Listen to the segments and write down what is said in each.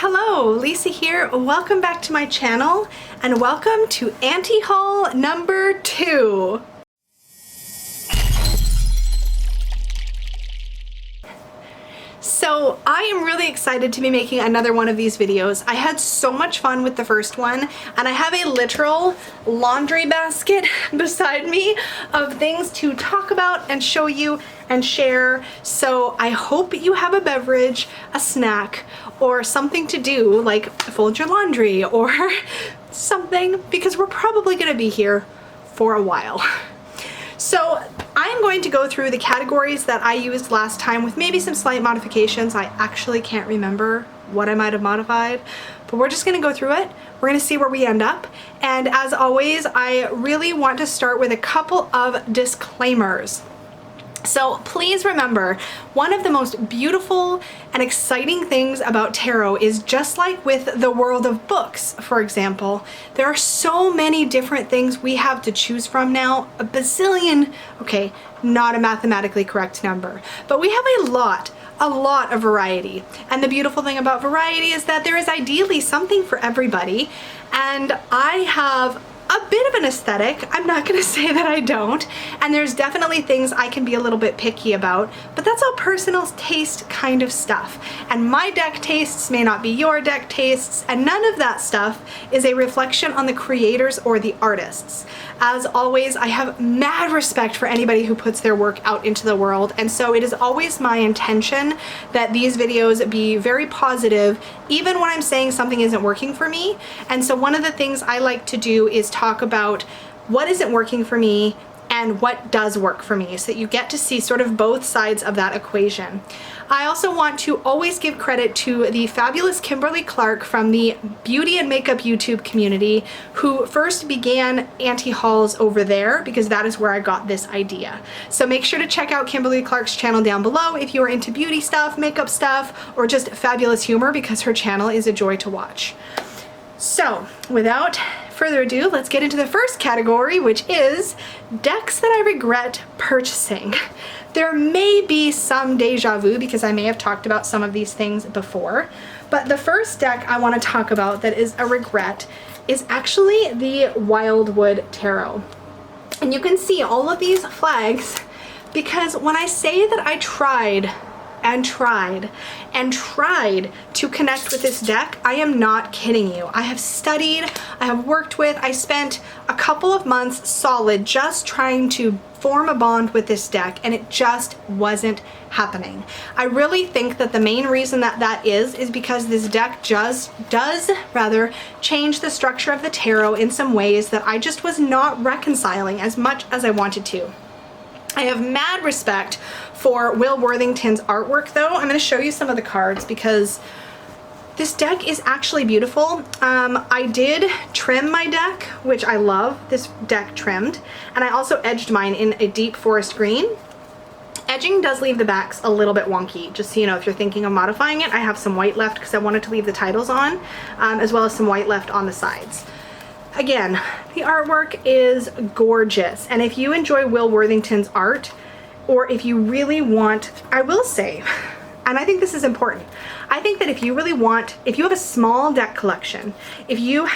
Hello, Lisa here. Welcome back to my channel and welcome to anti-haul number 2. So I am really excited to be making another one of these videos. I had so much fun with the first one, and I have a literal laundry basket beside me of things to talk about and show you and share. So I hope you have a beverage, a snack, or something to do, like fold your laundry or something, because we're probably gonna be here for a while. So I'm going to go through the categories that I used last time with maybe some slight modifications. I actually can't remember what I might have modified, but we're just gonna go through it. We're gonna see where we end up. And as always, I really want to start with a couple of disclaimers. So please remember, one of the most beautiful and exciting things about tarot is, just like with the world of books, for example, there are so many different things we have to choose from now. A bazillion, okay, not a mathematically correct number, but we have a lot of variety. And the beautiful thing about variety is that there is ideally something for everybody. And I have a bit of an aesthetic. I'm not gonna say that I don't, and there's definitely things I can be a little bit picky about, but that's all personal taste kind of stuff. And my deck tastes may not be your deck tastes, and none of that stuff is a reflection on the creators or the artists. As always, I have mad respect for anybody who puts their work out into the world, and so it is always my intention that these videos be very positive, even when I'm saying something isn't working for me. And so one of the things I like to do is talk about what isn't working for me and what does work for me, so that you get to see sort of both sides of that equation. I also want to always give credit to the fabulous Kimberly Clark from the beauty and makeup YouTube community, who first began anti-hauls over there, because that is where I got this idea. So make sure to check out Kimberly Clark's channel down below if you are into beauty stuff, makeup stuff, or just fabulous humor, because her channel is a joy to watch. So without further ado, let's get into the first category, which is decks that I regret purchasing. There may be some deja vu because I may have talked about some of these things before, but the first deck I want to talk about that is a regret is actually the Wildwood Tarot. And you can see all of these flags because when I say that I tried and tried and tried to connect with this deck, I am not kidding you. I have studied, I have worked with, I spent a couple of months solid just trying to form a bond with this deck, and it just wasn't happening. I really think that the main reason that is because this deck just does change the structure of the tarot in some ways that I just was not reconciling as much as I wanted to. I have mad respect for Will Worthington's artwork though. I'm going to show you some of the cards because this deck is actually beautiful. I did trim my deck, which I love this deck trimmed, and I also edged mine in a deep forest green. Edging does leave the backs a little bit wonky, just so you know if you're thinking of modifying it. I have some white left because I wanted to leave the titles on, as well as some white left on the sides. Again, the artwork is gorgeous, and if you enjoy Will Worthington's art, or if you really want, I will say, and I think this is important, I think that if you really want, if you have a small deck collection, if you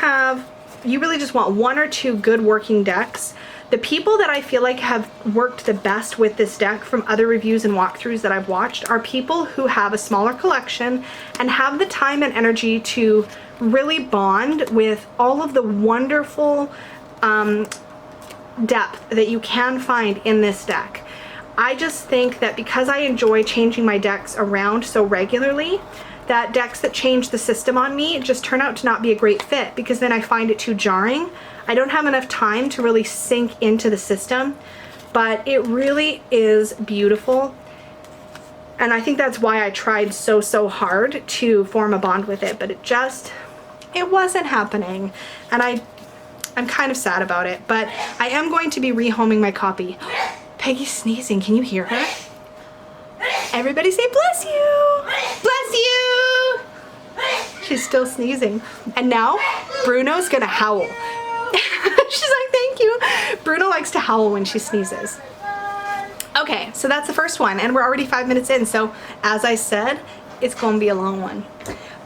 really just want one or two good working decks, the people that I feel like have worked the best with this deck from other reviews and walkthroughs that I've watched are people who have a smaller collection and have the time and energy to really bond with all of the wonderful depth that you can find in this deck. I just think that because I enjoy changing my decks around so regularly, that decks that change the system on me just turn out to not be a great fit, because then I find it too jarring. I don't have enough time to really sink into the system, but it really is beautiful. And I think that's why I tried so hard to form a bond with it, but it wasn't happening. And I'm kind of sad about it, but I am going to be rehoming my copy. Peggy's sneezing, can you hear her? Everybody say bless you! Bless you! She's still sneezing. And now Bruno's gonna howl. She's like, thank you. Bruno likes to howl when she sneezes. Okay, so that's the first one, and we're already 5 minutes in, so as I said, it's gonna be a long one.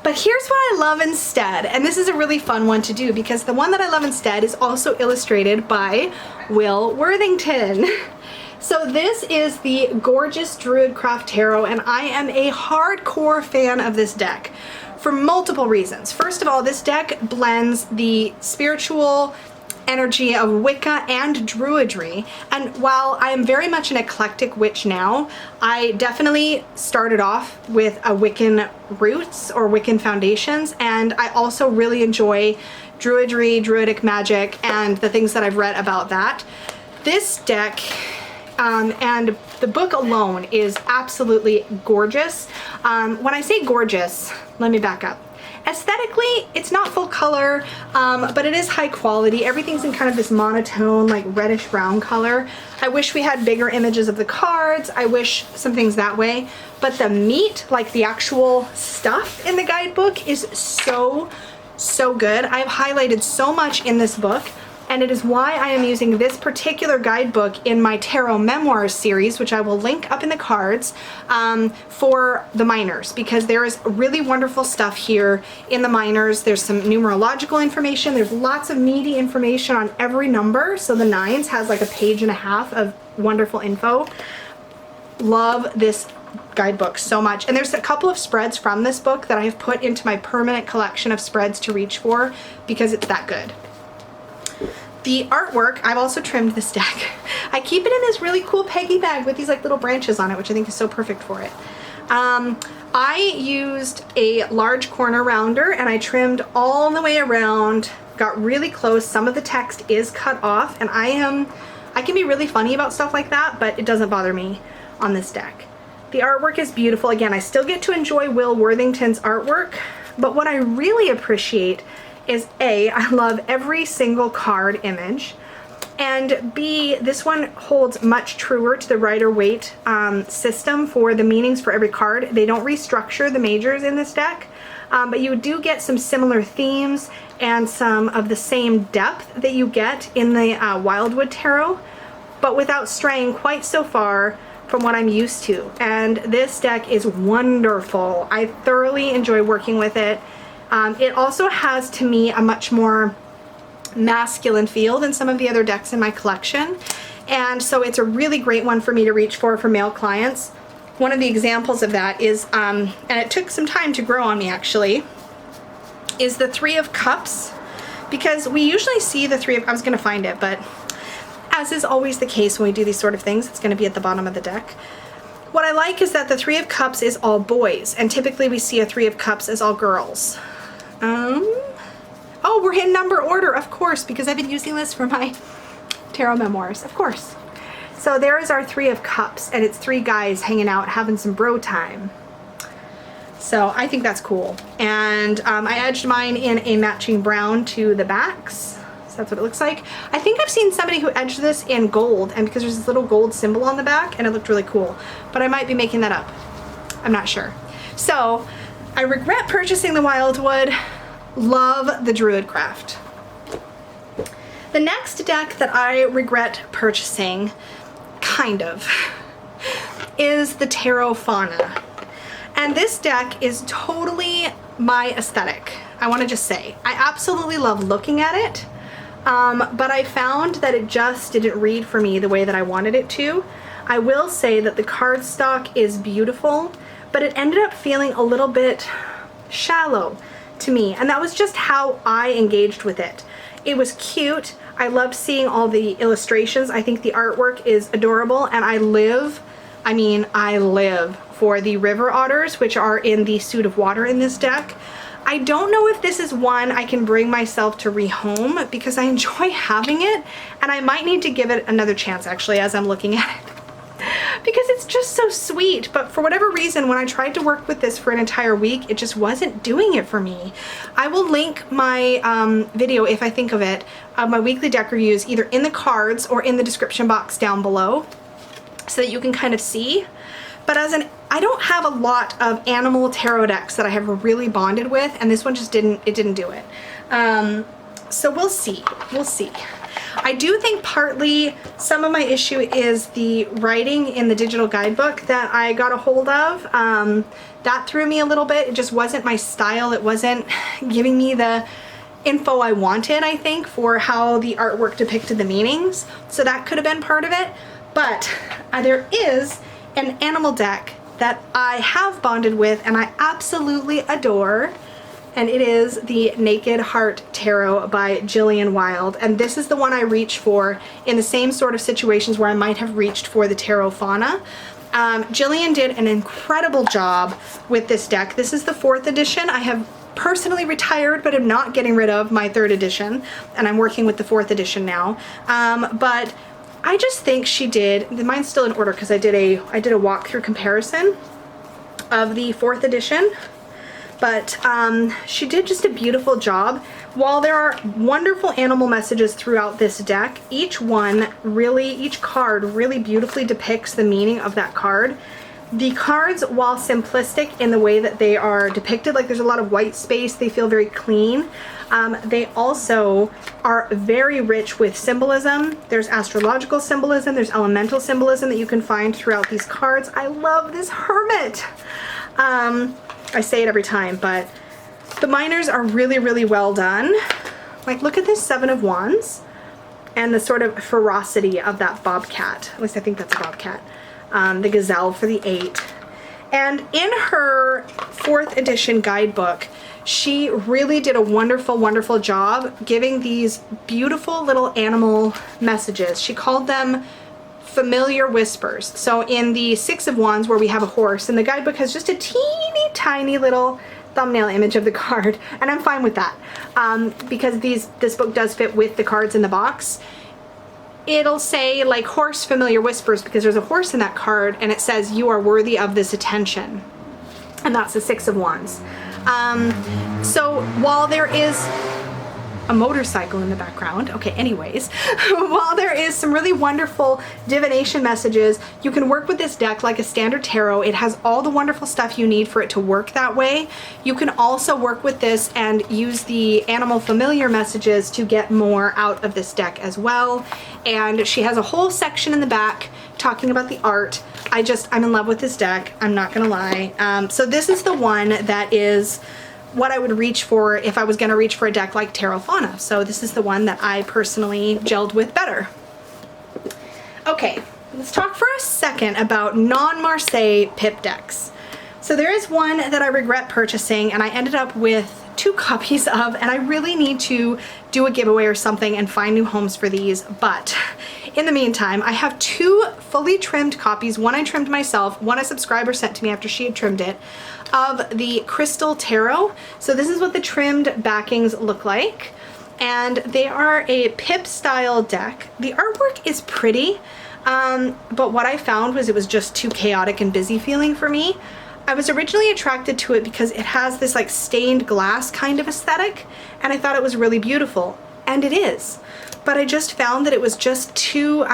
But But here's what I love instead, and this is a really fun one to do because the one that I love instead is also illustrated by Will Worthington. So this is the gorgeous Druidcraft Tarot, and I am a hardcore fan of this deck for multiple reasons. First of all, this deck blends the spiritual energy of Wicca and Druidry, and while I am very much an eclectic witch now, I definitely started off with a Wiccan roots or Wiccan foundations, and I also really enjoy Druidry, Druidic magic, and the things that I've read about that. This deck and the book alone is absolutely gorgeous. When I say gorgeous, let me back up. Aesthetically, it's not full color, but it is high quality. Everything's in kind of this monotone, like reddish brown color. I wish we had bigger images of the cards. I wish some things that way. But the meat, like the actual stuff in the guidebook, is so, so good. I've highlighted so much in this book, and it is why I am using this particular guidebook in my Tarot Memoirs series, which I will link up in the cards, for the minors, because there is really wonderful stuff here in the minors. There's some numerological information. There's lots of meaty information on every number. So the 9s has like a page and a half of wonderful info. Love this guidebook so much. And there's a couple of spreads from this book that I have put into my permanent collection of spreads to reach for because it's that good. The artwork, I've also trimmed this deck. I keep it in this really cool Peggy bag with these like little branches on it, which I think is so perfect for it. I used a large corner rounder and I trimmed all the way around, got really close. Some of the text is cut off, and I can be really funny about stuff like that, but it doesn't bother me on this deck. The artwork is beautiful. Again, I still get to enjoy Will Worthington's artwork, but what I really appreciate is A, I love every single card image, and B, this one holds much truer to the Rider-Waite system for the meanings for every card. They don't restructure the majors in this deck, but you do get some similar themes and some of the same depth that you get in the Wildwood Tarot, but without straying quite so far from what I'm used to. And this deck is wonderful. I thoroughly enjoy working with it. It also has, to me, a much more masculine feel than some of the other decks in my collection. And so it's a really great one for me to reach for male clients. One of the examples of that is, and it took some time to grow on me actually, is the 3 of Cups. Because we usually see the 3 of, I was going to find it, but as is always the case when we do these sort of things, it's going to be at the bottom of the deck. What I like is that the 3 of Cups is all boys, and typically we see a 3 of Cups as all girls. Oh, we're in number order, of course, because I've been using this for my Tarot Memoirs, of course. So there is our 3 of Cups, and it's 3 guys hanging out having some bro time. So I think that's cool. And I edged mine in a matching brown to the backs. So that's what it looks like. I think I've seen somebody who edged this in gold, and because there's this little gold symbol on the back, and it looked really cool. But I might be making that up. I'm not sure. So I regret purchasing the Wildwood. Love the Druidcraft. The next deck that I regret purchasing, kind of, is the Tarot Fauna. And this deck is totally my aesthetic. I want to just say, I absolutely love looking at it, but I found that it just didn't read for me the way that I wanted it to. I will say that the cardstock is beautiful, but it ended up feeling a little bit shallow to me, and that was just how I engaged with it. It was cute. I loved seeing all the illustrations. I think the artwork is adorable, and I live for the river otters, which are in the suit of water in this deck. I don't know if this is one I can bring myself to rehome because I enjoy having it, and I might need to give it another chance actually as I'm looking at it. Because it's just so sweet, but for whatever reason, when I tried to work with this for an entire week, it just wasn't doing it for me. I will link my video, if I think of it, of my weekly deck reviews either in the cards or in the description box down below so that you can kind of see. But I don't have a lot of animal tarot decks that I have really bonded with, and this one just didn't do it. So we'll see. I do think partly some of my issue is the writing in the digital guidebook that I got a hold of. that threw me a little bit. It just wasn't my style. It wasn't giving me the info I wanted, I think, for how the artwork depicted the meanings. So that could have been part of it. But there is an animal deck that I have bonded with and I absolutely adore, and it is the Naked Heart Tarot by Jillian Wild. And this is the one I reach for in the same sort of situations where I might have reached for the Tarot Fauna. Jillian did an incredible job with this deck. This is the 4th edition. I have personally retired, but am not getting rid of my 3rd edition, and I'm working with the 4th edition now. But I just think she did, mine's still in order because I did a walkthrough comparison of the 4th edition, but she did just a beautiful job. While there are wonderful animal messages throughout this deck, each card really beautifully depicts the meaning of that card. The cards, while simplistic in the way that they are depicted, like there's a lot of white space, they feel very clean. They also are very rich with symbolism. There's astrological symbolism, there's elemental symbolism that you can find throughout these cards. I love this hermit. I say it every time, but the minors are really, really well done. Like, look at this 7 of Wands and the sort of ferocity of that bobcat. At least I think that's a bobcat. The gazelle for the 8. And in her 4th edition guidebook, she really did a wonderful, wonderful job giving these beautiful little animal messages. She called them familiar whispers. So in the 6 of Wands, where we have a horse, and the guidebook has just a teeny tiny little thumbnail image of the card, and I'm fine with that, because this book does fit with the cards in the box. It'll say like horse familiar whispers because there's a horse in that card, and it says you are worthy of this attention, and that's the 6 of Wands. So while there is a motorcycle in the background, okay, anyways, while there is some really wonderful divination messages, you can work with this deck like a standard tarot. It has all the wonderful stuff you need for it to work that way. You can also work with this and use the animal familiar messages to get more out of this deck as well. And she has a whole section in the back talking about the art. I'm in love with this deck, I'm not gonna lie. So this is the one that is what I would reach for if I was gonna reach for a deck like Tarot Fauna. So this is the one that I personally gelled with better. Okay, let's talk for a second about non-Marseille pip decks. So there is one that I regret purchasing, and I ended up with 2 copies of, and I really need to do a giveaway or something and find new homes for these. But in the meantime, I have 2 fully trimmed copies. One I trimmed myself, one a subscriber sent to me after she had trimmed it, of the Crystal Tarot. So this is what the trimmed backings look like, and they are a pip style deck. The artwork is pretty, but what I found was it was just too chaotic and busy feeling for me. I was originally attracted to it because it has this like stained glass kind of aesthetic, and I thought it was really beautiful, and it is, but I just found that it was just too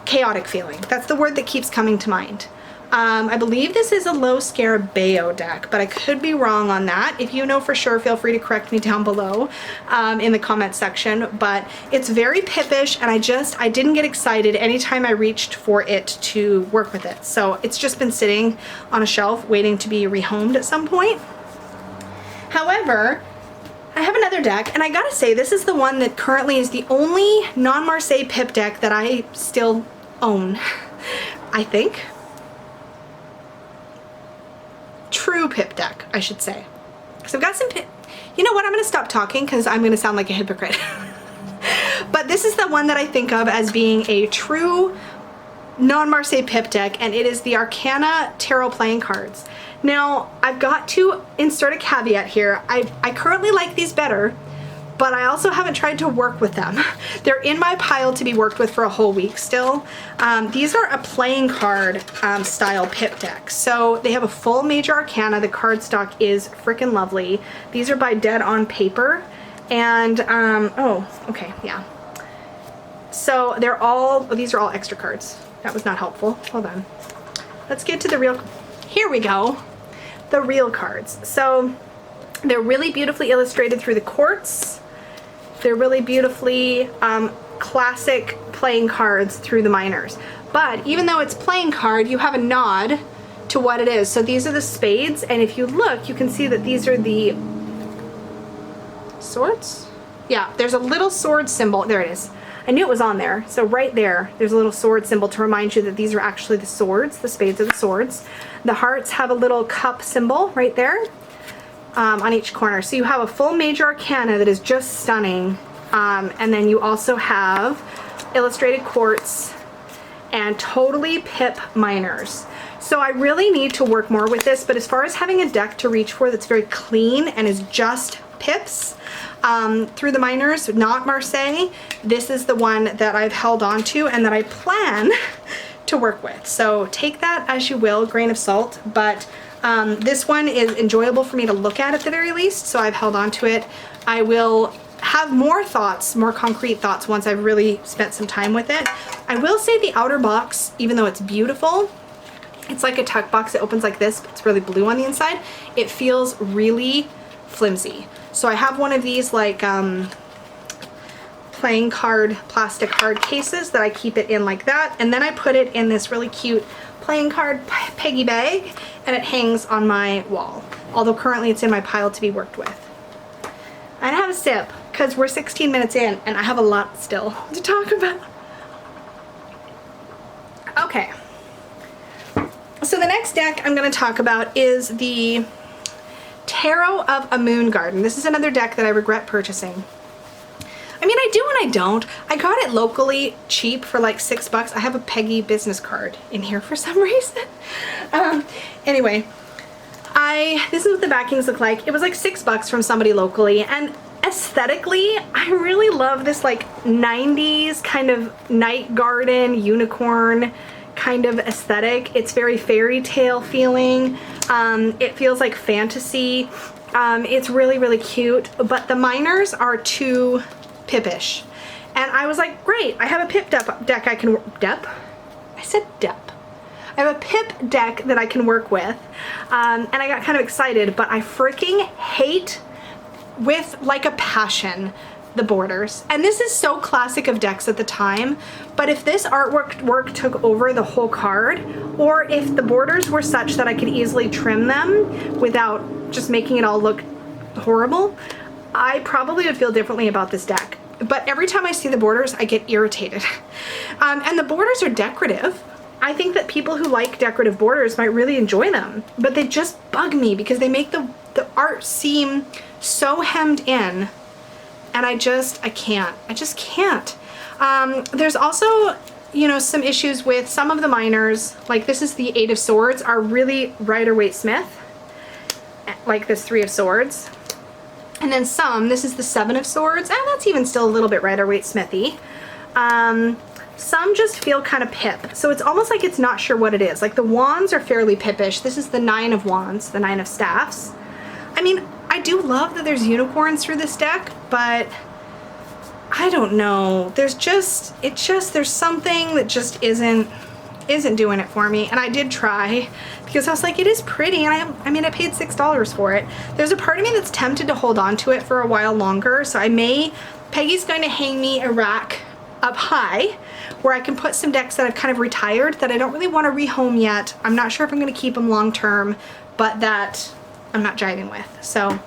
chaotic feeling. That's the word that keeps coming to mind. I believe this is a Lo Scarabeo deck, but I could be wrong on that. If you know for sure, feel free to correct me down below in the comment section. But it's very pippish, and I didn't get excited anytime I reached for it to work with it. So it's just been sitting on a shelf waiting to be rehomed at some point. However, I have another deck, and I gotta say, this is the one that currently is the only non-Marseille pip deck that I still own, I think. True pip deck, I should say. Because I've got some pip. You know what? I'm going to stop talking because I'm going to sound like a hypocrite. But this is the one that I think of as being a true non-Marseille pip deck, and it is the Arcana Tarot playing cards. Now, I've got to insert a caveat here. I currently like these better, but I also haven't tried to work with them. They're in my pile to be worked with for a whole week still. These are a playing card style pip deck. So they have a full major arcana. The cardstock is freaking lovely. These are by Dead on Paper. And, oh, okay, yeah. So these are all extra cards. That was not helpful. Hold on. Let's get to the real, here we go. The real cards. So they're really beautifully illustrated through the quartz. They're really beautifully classic playing cards through the minors. But even though it's playing card, you have a nod to what it is. So these are the spades, and if you look, you can see that these are the swords. Yeah, there's a little sword symbol. There it is. I knew it was on there. So right there, there's a little sword symbol to remind you that these are actually the swords. The spades are the swords. The hearts have a little cup symbol right there on each corner. So you have a full major arcana that is just stunning. And then you also have illustrated quartz and totally pip minors. So I really need to work more with this, but as far as having a deck to reach for that's very clean and is just pips through the minors, not Marseille, this is the one that I've held on to and that I plan to work with. So take that as you will, grain of salt, but this one is enjoyable for me to look at the very least, so I've held on to it. I will have more thoughts, more concrete thoughts once I've really spent some time with it. I will say the outer box, even though it's beautiful, it's like a tuck box. It opens like this, but it's really blue on the inside. It feels really flimsy. So I have one of these like playing card plastic hard cases that I keep it in like that, and then I put it in this really cute playing card Peggy bag, and it hangs on my wall, although currently it's in my pile to be worked with. I have a sip because we're 16 minutes in and I have a lot still to talk about. Okay, so the next deck I'm going to talk about is the Tarot of a Moon Garden. This is another deck that I regret purchasing. I mean, I do and I don't. I got it locally cheap for like $6. I have a Peggy business card in here for some reason. Anyway, this is what the backings look like. It was like $6 from somebody locally, and aesthetically, I really love this like 90s kind of night garden unicorn kind of aesthetic. It's very fairy tale feeling. It feels like fantasy. It's really, really cute, but the minors are too pippish. And I was like, great, I have a pip deck I can, I said dep. I have a pip deck that I can work with. And I got kind of excited, but I freaking hate with like a passion the borders. And this is so classic of decks at the time, but if this artwork took over the whole card, or if the borders were such that I could easily trim them without just making it all look horrible, I probably would feel differently about this deck. But every time I see the borders, I get irritated. And the borders are decorative. I think that people who like decorative borders might really enjoy them, but they just bug me because they make the art seem so hemmed in, and I just can't. There's also, you know, some issues with some of the minors, like this is the 8 of Swords, are really Rider-Waite-Smith, like this 3 of Swords. And then some, this is the 7 of Swords, and that's even still a little bit Rider-Waite-Smithy. Some just feel kind of pip, so it's almost like it's not sure what it is. Like the wands are fairly pippish. This is the 9 of Wands, the 9 of Staffs. I mean, I do love that there's unicorns through this deck, but I don't know. There's something that just isn't doing it for me. And I did try because I was like, it is pretty, and I mean, I paid $6 for it. There's a part of me that's tempted to hold on to it for a while longer, so Peggy's going to hang me a rack up high where I can put some decks that I've kind of retired that I don't really want to rehome yet. I'm not sure if I'm going to keep them long term, but that I'm not jiving with. So,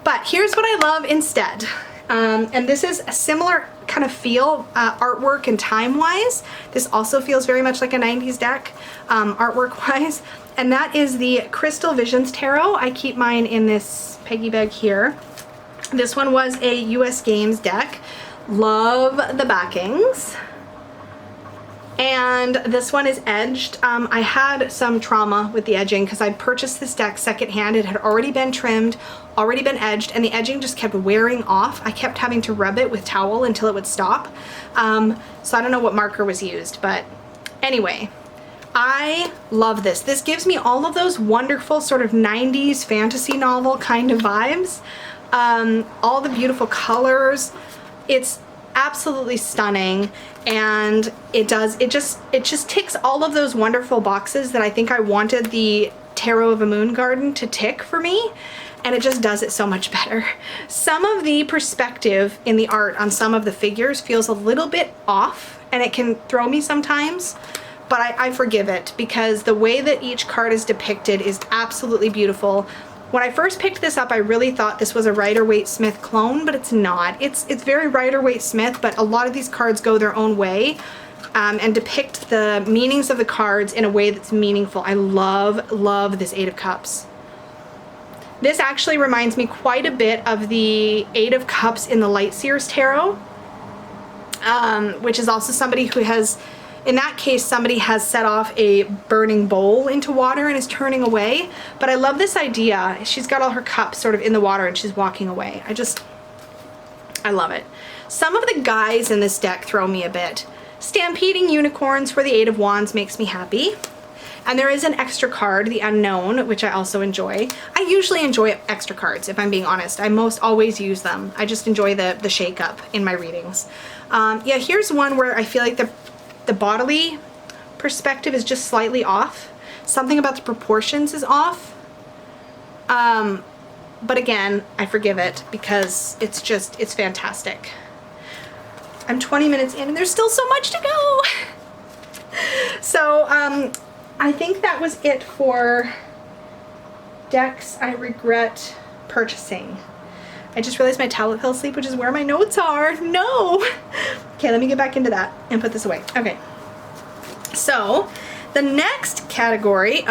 but here's what I love instead. And this is a similar kind of feel, artwork and time-wise. This also feels very much like a 90s deck, artwork-wise. And that is the Crystal Visions Tarot. I keep mine in this Peggy bag here. This one was a US Games deck. Love the backings. And this one is edged. I had some trauma with the edging because I purchased this deck secondhand. It had already been trimmed, already been edged, and the edging just kept wearing off. I kept having to rub it with towel until it would stop. So I don't know what marker was used, but anyway, I love this. This gives me all of those wonderful sort of 90s fantasy novel kind of vibes. All the beautiful colors. It's absolutely stunning, and it just ticks all of those wonderful boxes that I think I wanted the Tarot of a Moon Garden to tick for me, and it just does it so much better. Some of the perspective in the art on some of the figures feels a little bit off, and it can throw me sometimes, but I forgive it because the way that each card is depicted is absolutely beautiful. When I first picked this up, I really thought this was a Rider-Waite-Smith clone, but it's not. It's very Rider-Waite-Smith, but a lot of these cards go their own way and depict the meanings of the cards in a way that's meaningful. I love this Eight of Cups. This actually reminds me quite a bit of the Eight of Cups in the Lightseers Tarot, which is also somebody who has, in that case, somebody has set off a burning bowl into water and is turning away. But I love this idea. She's got all her cups sort of in the water and she's walking away. I love it. Some of the guys in this deck throw me a bit. Stampeding unicorns for the Eight of Wands makes me happy. And there is an extra card, the Unknown, which I also enjoy. I usually enjoy extra cards, if I'm being honest. I most always use them. I just enjoy the shake-up in my readings. Yeah, here's one where I feel like the bodily perspective is just slightly off. Something about the proportions is off. But again, I forgive it because it's fantastic. I'm 20 minutes in and there's still so much to go. So, I think that was it for decks I regret purchasing. I just realized my tablet fell asleep, which is where my notes are. No! Okay, let me get back into that and put this away. Okay. So, the next category,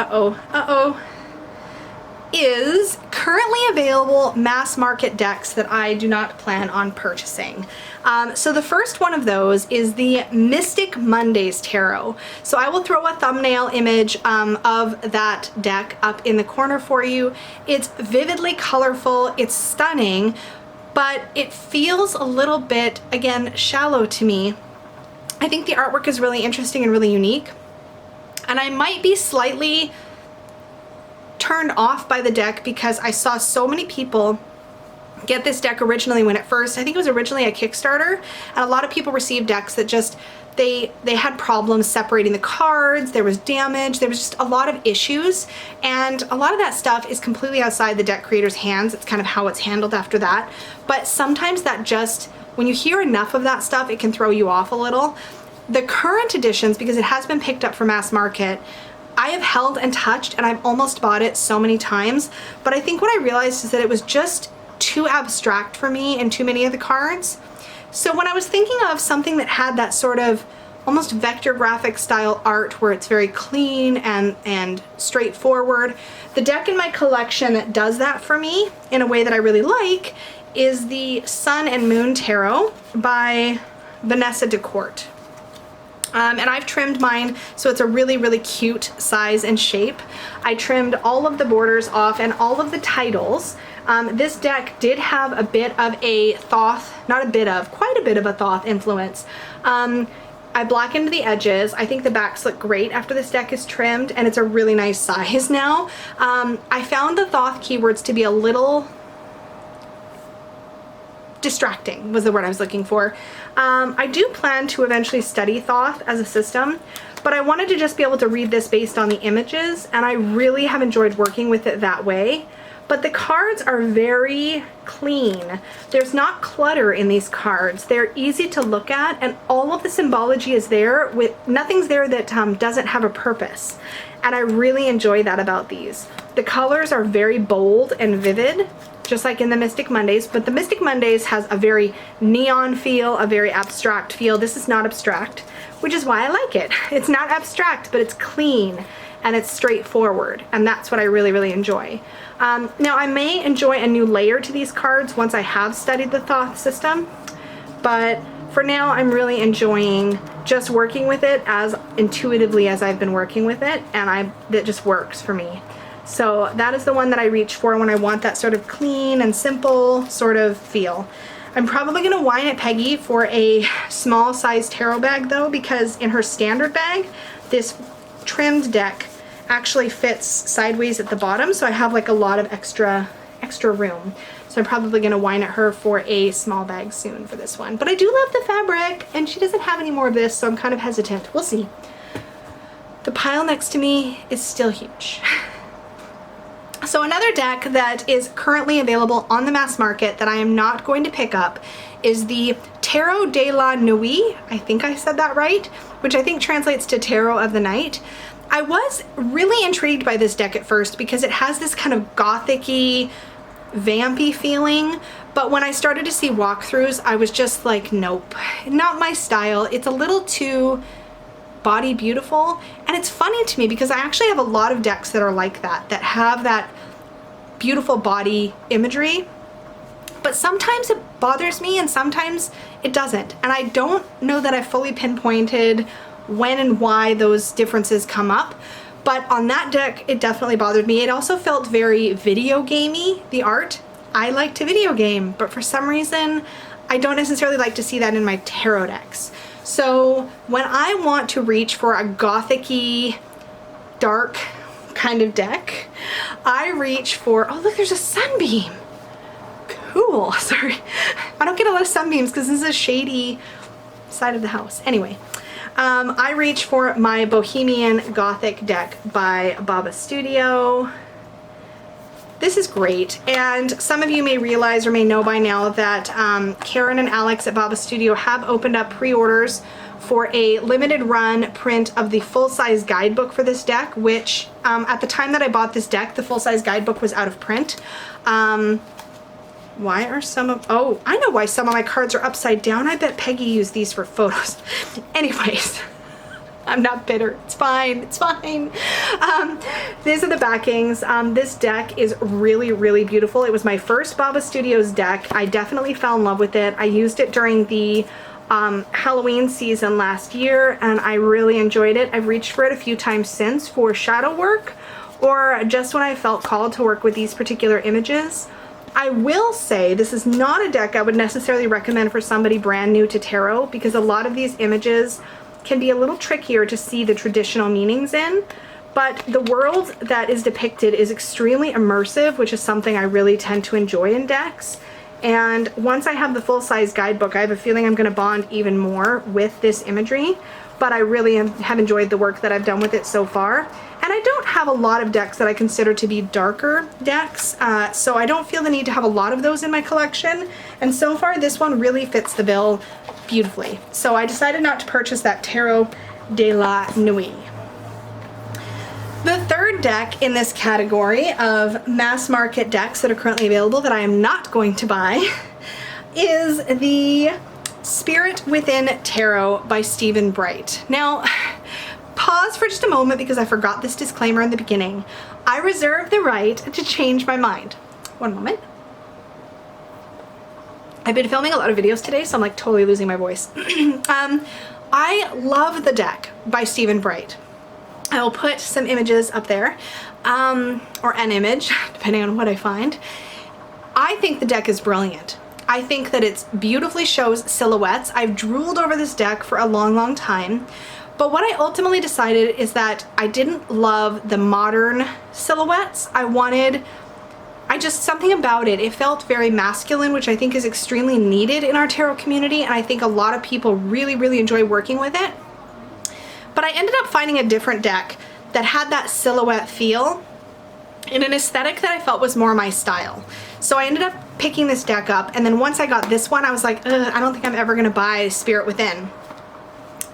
is currently available mass market decks that I do not plan on purchasing. So the first one of those is the Mystic Mondays Tarot. So I will throw a thumbnail image of that deck up in the corner for you. It's vividly colorful, it's stunning, but it feels a little bit, again, shallow to me. I think the artwork is really interesting and really unique. And I might be slightly turned off by the deck because I saw so many people get this deck originally when I think it was originally a Kickstarter, and a lot of people received decks that just, they had problems separating the cards, there was damage, there was just a lot of issues, and a lot of that stuff is completely outside the deck creator's hands. It's kind of how it's handled after that. But sometimes that just, when you hear enough of that stuff, it can throw you off a little. The current editions, because it has been picked up for mass market, I have held and touched and I've almost bought it so many times, but I think what I realized is that it was just too abstract for me in too many of the cards. So when I was thinking of something that had that sort of almost vector graphic style art where it's very clean and straightforward, the deck in my collection that does that for me in a way that I really like is the Sun and Moon Tarot by Vanessa DeCourt. And I've trimmed mine so it's a really, really cute size and shape. I trimmed all of the borders off and all of the titles. This deck did have a bit of a Thoth, quite a bit of a Thoth influence. I blackened the edges. I think the backs look great after this deck is trimmed, and it's a really nice size now. I found the Thoth keywords to be a little distracting, was the word I was looking for. I do plan to eventually study Thoth as a system, but I wanted to just be able to read this based on the images, and I really have enjoyed working with it that way. But the cards are very clean. There's not clutter in these cards. They're easy to look at, and all of the symbology is there. Nothing's there that doesn't have a purpose, and I really enjoy that about these. The colors are very bold and vivid, just like in the Mystic Mondays, but the Mystic Mondays has a very neon feel, a very abstract feel. This is not abstract, which is why I like it. It's not abstract, but it's clean and it's straightforward, and that's what I really, really enjoy. Now, I may enjoy a new layer to these cards once I have studied the Thoth system, but for now, I'm really enjoying just working with it as intuitively as I've been working with it, and it just works for me. So that is the one that I reach for when I want that sort of clean and simple sort of feel. I'm probably going to whine at Peggy for a small size tarot bag though, because in her standard bag, this trimmed deck actually fits sideways at the bottom, so I have like a lot of extra room. So I'm probably going to whine at her for a small bag soon for this one. But I do love the fabric, and she doesn't have any more of this, so I'm kind of hesitant. We'll see. The pile next to me is still huge. So another deck that is currently available on the mass market that I am not going to pick up is the Tarot de la Nuit, I think I said that right, which I think translates to Tarot of the Night. I was really intrigued by this deck at first because it has this kind of gothic-y, vampy feeling, but when I started to see walkthroughs, I was just like, nope, not my style. It's a little too body beautiful, and it's funny to me because I actually have a lot of decks that are like that, that have that beautiful body imagery, but sometimes it bothers me and sometimes it doesn't, and I don't know that I fully pinpointed when and why those differences come up. But on that deck, it definitely bothered me. It also felt very video gamey, the art. I like to video game, but for some reason, I don't necessarily like to see that in my tarot decks. So when I want to reach for a gothic-y, dark kind of deck, I reach for, oh look, there's a sunbeam. Cool, sorry. I don't get a lot of sunbeams because this is a shady side of the house. Anyway. I reach for my Bohemian Gothic deck by Baba Studio. This is great, and some of you may realize or may know by now that Karen and Alex at Baba Studio have opened up pre-orders for a limited run print of the full-size guidebook for this deck, which at the time that I bought this deck, the full-size guidebook was out of print. Why are some of, oh, I know why some of my cards are upside down. I bet Peggy used these for photos. Anyways, I'm not bitter. It's fine. It's fine. These are the backings. This deck is really, really beautiful. It was my first Baba Studios deck. I definitely fell in love with it. I used it during the Halloween season last year, and I really enjoyed it. I've reached for it a few times since for shadow work, or just when I felt called to work with these particular images. I will say this is not a deck I would necessarily recommend for somebody brand new to tarot, because a lot of these images can be a little trickier to see the traditional meanings in, but the world that is depicted is extremely immersive, which is something I really tend to enjoy in decks. And once I have the full-size guidebook, I have a feeling I'm going to bond even more with this imagery, but I really have enjoyed the work that I've done with it so far. And I don't have a lot of decks that I consider to be darker decks, so I don't feel the need to have a lot of those in my collection. And so far, this one really fits the bill beautifully. So I decided not to purchase that Tarot de la Nuit. The third deck in this category of mass market decks that are currently available that I am not going to buy is the Spirit Within Tarot by Stephen Bright. Now, pause for just a moment because I forgot this disclaimer in the beginning. I reserve the right to change my mind. One moment. I've been filming a lot of videos today, so I'm like totally losing my voice. I love the deck by Stephen Bright. I will put some images up there, or an image, depending on what I find. I think the deck is brilliant. I think that it beautifully shows silhouettes. I've drooled over this deck for a long, long time. But what I ultimately decided is that I didn't love the modern silhouettes. Something about it. It felt very masculine, which I think is extremely needed in our tarot community, and I think a lot of people really, really enjoy working with it. But I ended up finding a different deck that had that silhouette feel in an aesthetic that I felt was more my style. So I ended up picking this deck up, and then once I got this one, I was like, I don't think I'm ever gonna buy Spirit Within.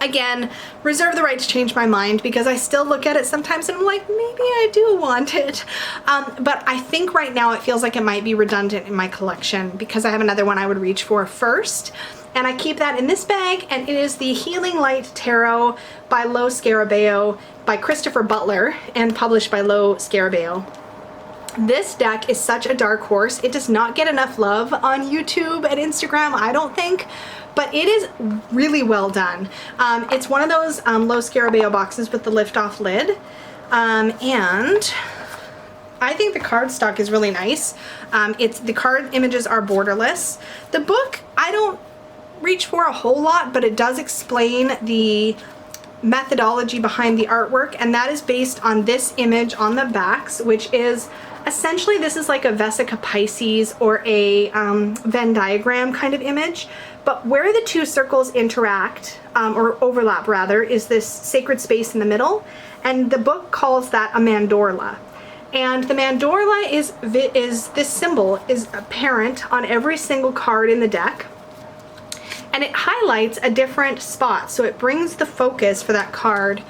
Again, reserve the right to change my mind because I still look at it sometimes and I'm like, maybe I do want it. But I think right now it feels like it might be redundant in my collection because I have another one I would reach for first. And I keep that in this bag, and it is the Healing Light Tarot by Lo Scarabeo by Christopher Butler and published by Lo Scarabeo. This deck is such a dark horse. It does not get enough love on YouTube and Instagram, I don't think, but it is really well done. It's one of those Lo Scarabeo boxes with the lift-off lid, and I think the cardstock is really nice. The card images are borderless. The book, I don't reach for a whole lot, but it does explain the methodology behind the artwork, and that is based on this image on the backs, which is essentially, this is like a Vesica Pisces or a Venn diagram kind of image, but where the two circles interact, or overlap rather, is this sacred space in the middle, and the book calls that a mandorla. And the mandorla is this symbol is apparent on every single card in the deck. and it highlights a different spot. So it brings the focus for that card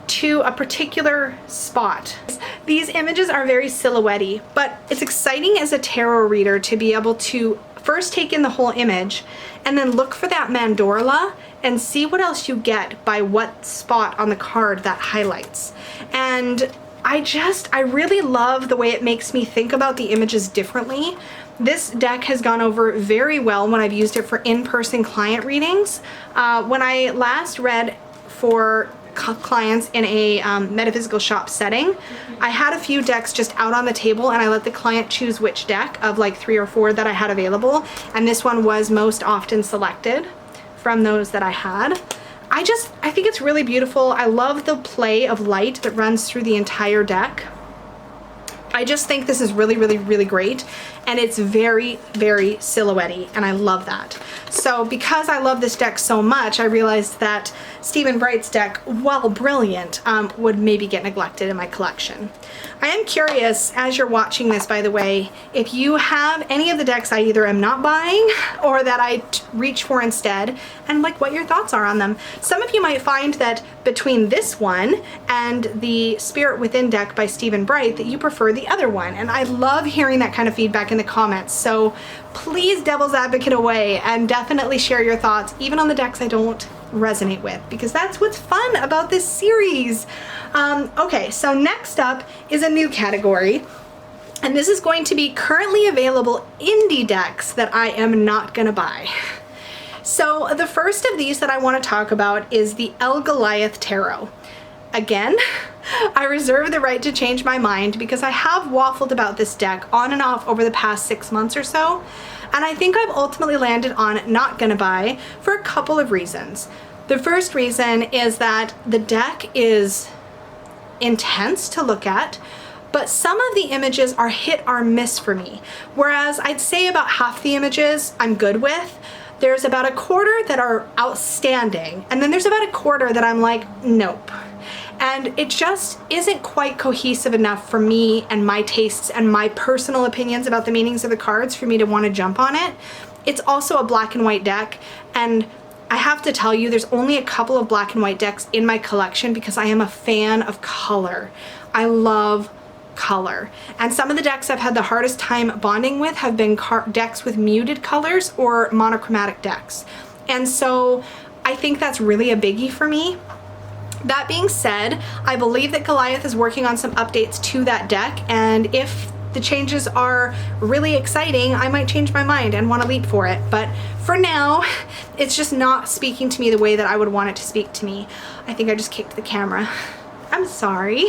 to a particular spot. These images are very silhouette-y, but it's exciting as a tarot reader to be able to first take in the whole image and then look for that mandorla and see what else you get by what spot on the card that highlights. And I really love the way it makes me think about the images differently. This deck has gone over very well when I've used it for in-person client readings. When I last read for clients in a metaphysical shop setting, I had a few decks just out on the table and I let the client choose which deck of like 3 or 4 that I had available, and this one was most often selected from those that I had. I think it's really beautiful. I love the play of light that runs through the entire deck. I just think this is really, really, really great, and it's very, very silhouette-y, and I love that. So because I love this deck so much, I realized that Stephen Bright's deck, while brilliant, would maybe get neglected in my collection. I am curious, as you're watching this, by the way, if you have any of the decks I either am not buying or that I reach for instead, and like what your thoughts are on them. Some of you might find that between this one and the Spirit Within deck by Stephen Bright that you prefer the other one, and I love hearing that kind of feedback in the comments. So please devil's advocate away and definitely share your thoughts, even on the decks I don't resonate with, because that's what's fun about this series. Okay, so next up is a new category, and this is going to be currently available indie decks that I am not gonna buy. So the first of these that I want to talk about is the El Goliath Tarot. Again, I reserve the right to change my mind because I have waffled about this deck on and off over the past 6 months or so, and I think I've ultimately landed on not gonna buy for a couple of reasons. The first reason is that the deck is intense to look at, but some of the images are hit or miss for me. Whereas I'd say about half the images I'm good with. There's about a quarter that are outstanding, and then there's about a quarter that I'm like, nope. And it just isn't quite cohesive enough for me and my tastes and my personal opinions about the meanings of the cards for me to want to jump on it. It's also a black and white deck, and I have to tell you, there's only a couple of black and white decks in my collection because I am a fan of color. I love color. And some of the decks I've had the hardest time bonding with have been decks with muted colors or monochromatic decks. And so I think that's really a biggie for me. That being said, I believe that Goliath is working on some updates to that deck, and if the changes are really exciting, I might change my mind and want to leap for it. But for now, it's just not speaking to me the way that I would want it to speak to me. I think I just kicked the camera. I'm sorry.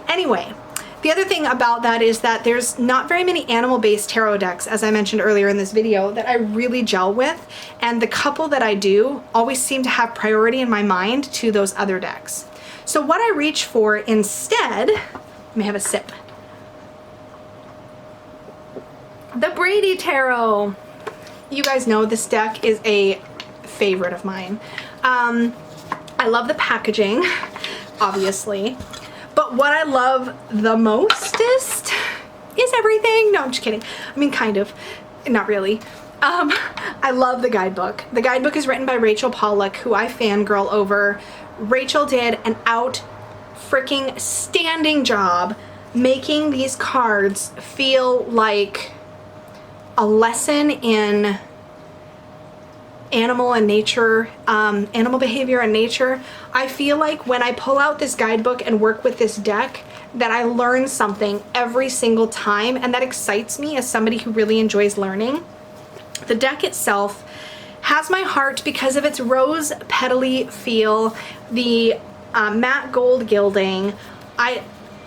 Anyway, the other thing about that is that there's not very many animal-based tarot decks, as I mentioned earlier in this video, that I really gel with, and the couple that I do always seem to have priority in my mind to those other decks. So what I reach for instead, let me have a sip. The Brady Tarot. You guys know this deck is a favorite of mine. I love the packaging, obviously. But what I love the mostest is everything. No, I'm just kidding. I mean, kind of. Not really. I love the guidebook. The guidebook is written by Rachel Pollack, who I fangirl over. Rachel did an out-freaking standing job making these cards feel like a lesson in animal and nature, animal behavior and nature. I feel like when I pull out this guidebook and work with this deck, that I learn something every single time, and that excites me as somebody who really enjoys learning. The deck itself has my heart because of its rose petally feel, the matte gold gilding. I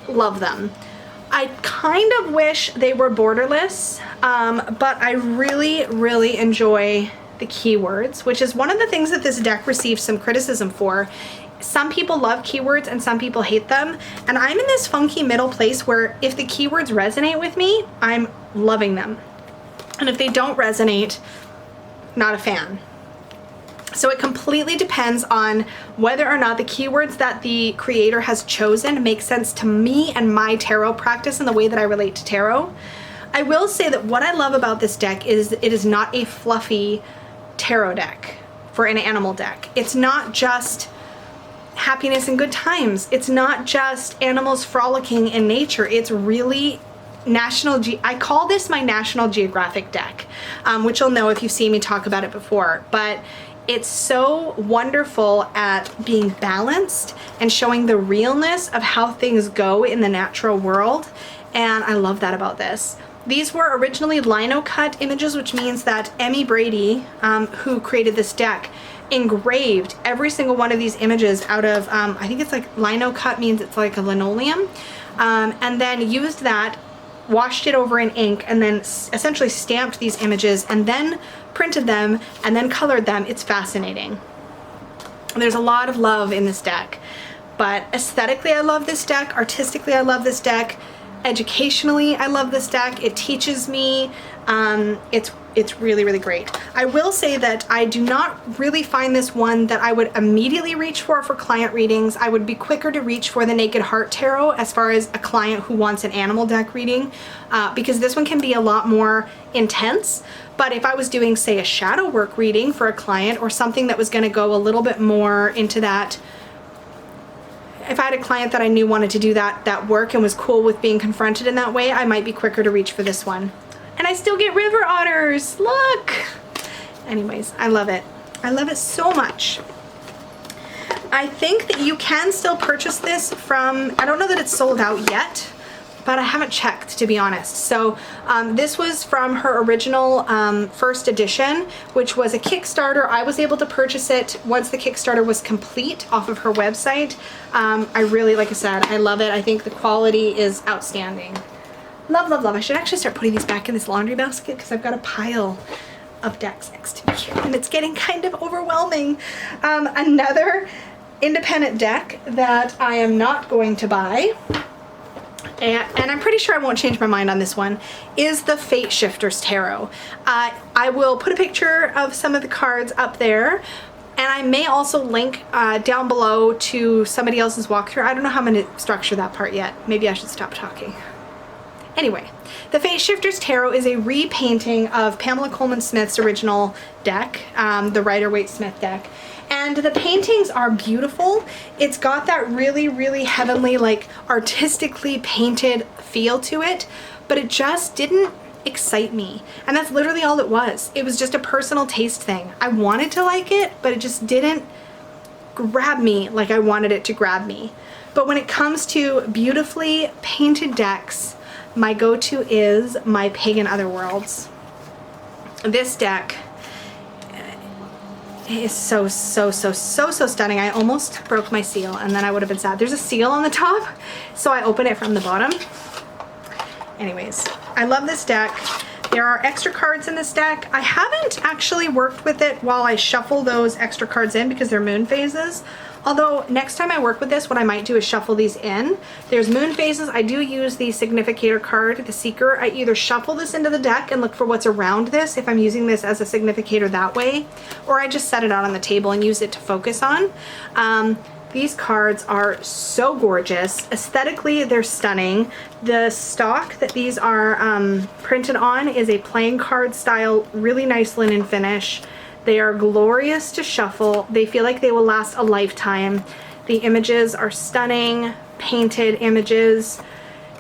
love them. I kind of wish they were borderless, but I really, really enjoy the keywords, which is one of the things that this deck received some criticism for. Some people love keywords and some people hate them, and I'm in this funky middle place where if the keywords resonate with me, I'm loving them, and if they don't resonate, not a fan. So it completely depends on whether or not the keywords that the creator has chosen make sense to me and my tarot practice and the way that I relate to tarot. I will say that what I love about this deck is it is not a fluffy tarot deck for an animal deck. It's not just happiness and good times. It's not just animals frolicking in nature. It's really I call this my National Geographic deck, which you'll know if you've seen me talk about it before. But it's so wonderful at being balanced and showing the realness of how things go in the natural world. And I love that about this. These were originally lino cut images, which means that Emmy Brady, who created this deck, engraved every single one of these images out of, I think it's like lino cut means it's like a linoleum, and then used that, washed it over in ink, and then essentially stamped these images and then printed them and then colored them. It's fascinating. There's a lot of love in this deck, but aesthetically I love this deck, artistically I love this deck, educationally I love this deck. It teaches me. It's really, really great. I will say that I do not really find this one that I would immediately reach for client readings. I would be quicker to reach for the Naked Heart Tarot as far as a client who wants an animal deck reading, because this one can be a lot more intense. But if I was doing, say, a shadow work reading for a client or something that was going to go a little bit more into that, if I had a client that I knew wanted to do that work and was cool with being confronted in that way, I might be quicker to reach for this one. And I still get river otters, look! Anyways, I love it. I love it so much. I think that you can still purchase this from, I don't know that it's sold out yet, but I haven't checked, to be honest. So this was from her original first edition, which was a Kickstarter. I was able to purchase it once the Kickstarter was complete off of her website. I really, like I said, I love it. I think the quality is outstanding. Love, love, love. I should actually start putting these back in this laundry basket because I've got a pile of decks next to me and it's getting kind of overwhelming. Another independent deck that I am not going to buy, and I'm pretty sure I won't change my mind on this one, is the Fate Shifters Tarot. I will put a picture of some of the cards up there, and I may also link down below to somebody else's walkthrough. I don't know how I'm going to structure that part yet. Maybe I should stop talking. Anyway, the Fate Shifters Tarot is a repainting of Pamela Coleman Smith's original deck, the Rider-Waite-Smith deck. And the paintings are beautiful. It's got that really, really heavenly, like artistically painted feel to it, but it just didn't excite me. And that's literally all it was. It was just a personal taste thing. I wanted to like it, but it just didn't grab me like I wanted it to grab me. But when it comes to beautifully painted decks, my go-to is my Pagan Otherworlds. This deck is so stunning. I almost broke my seal and then I would have been sad. There's a seal on the top, so I open it from the bottom. Anyways, I love this deck. There are extra cards in this deck. I haven't actually worked with it while I shuffle those extra cards in because they're moon phases. Although next time I work with this, what I might do is shuffle these in. There's moon phases. I do use the Significator card, the Seeker. I either shuffle this into the deck and look for what's around this if I'm using this as a significator that way, or I just set it out on the table and use it to focus on. These cards are so gorgeous. Aesthetically, they're stunning. The stock that these are printed on is a playing card style, really nice linen finish. They are glorious to shuffle. They feel like they will last a lifetime. The images are stunning, painted images.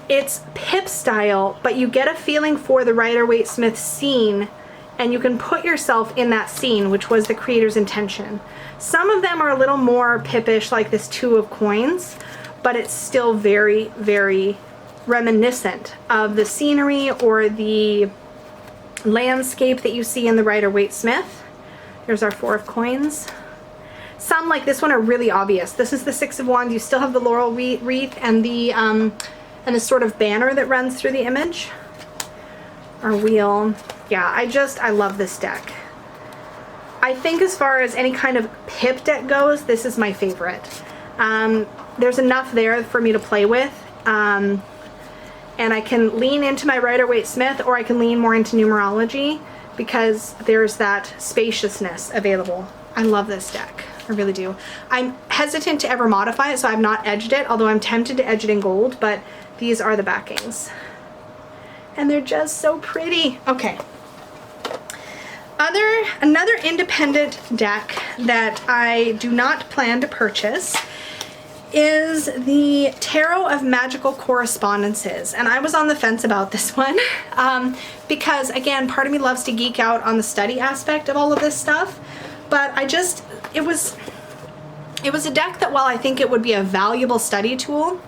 It's pip style, but you get a feeling for the Rider-Waite-Smith scene, and you can put yourself in that scene, which was the creator's intention. Some of them are a little more pippish, like this Two of Coins, but it's still very, very reminiscent of the scenery or the landscape that you see in the Rider-Waite-Smith. Here's our Four of Coins. Some, like this one, are really obvious. This is the Six of Wands. You still have the laurel wreath and the sort of banner that runs through the image. Our wheel. Yeah, I love this deck. I think as far as any kind of pip deck goes, this is my favorite. There's enough there for me to play with. And I can lean into my Rider-Waite-Smith, or I can lean more into numerology, because there's that spaciousness available. I love this deck. I really do. I'm hesitant to ever modify it, so I've not edged it, although I'm tempted to edge it in gold, but these are the backings. And they're just so pretty. Okay. Another independent deck that I do not plan to purchase is the Tarot of Magical Correspondences. And I was on the fence about this one because, again, part of me loves to geek out on the study aspect of all of this stuff. But it was a deck that, while I think it would be a valuable study tool,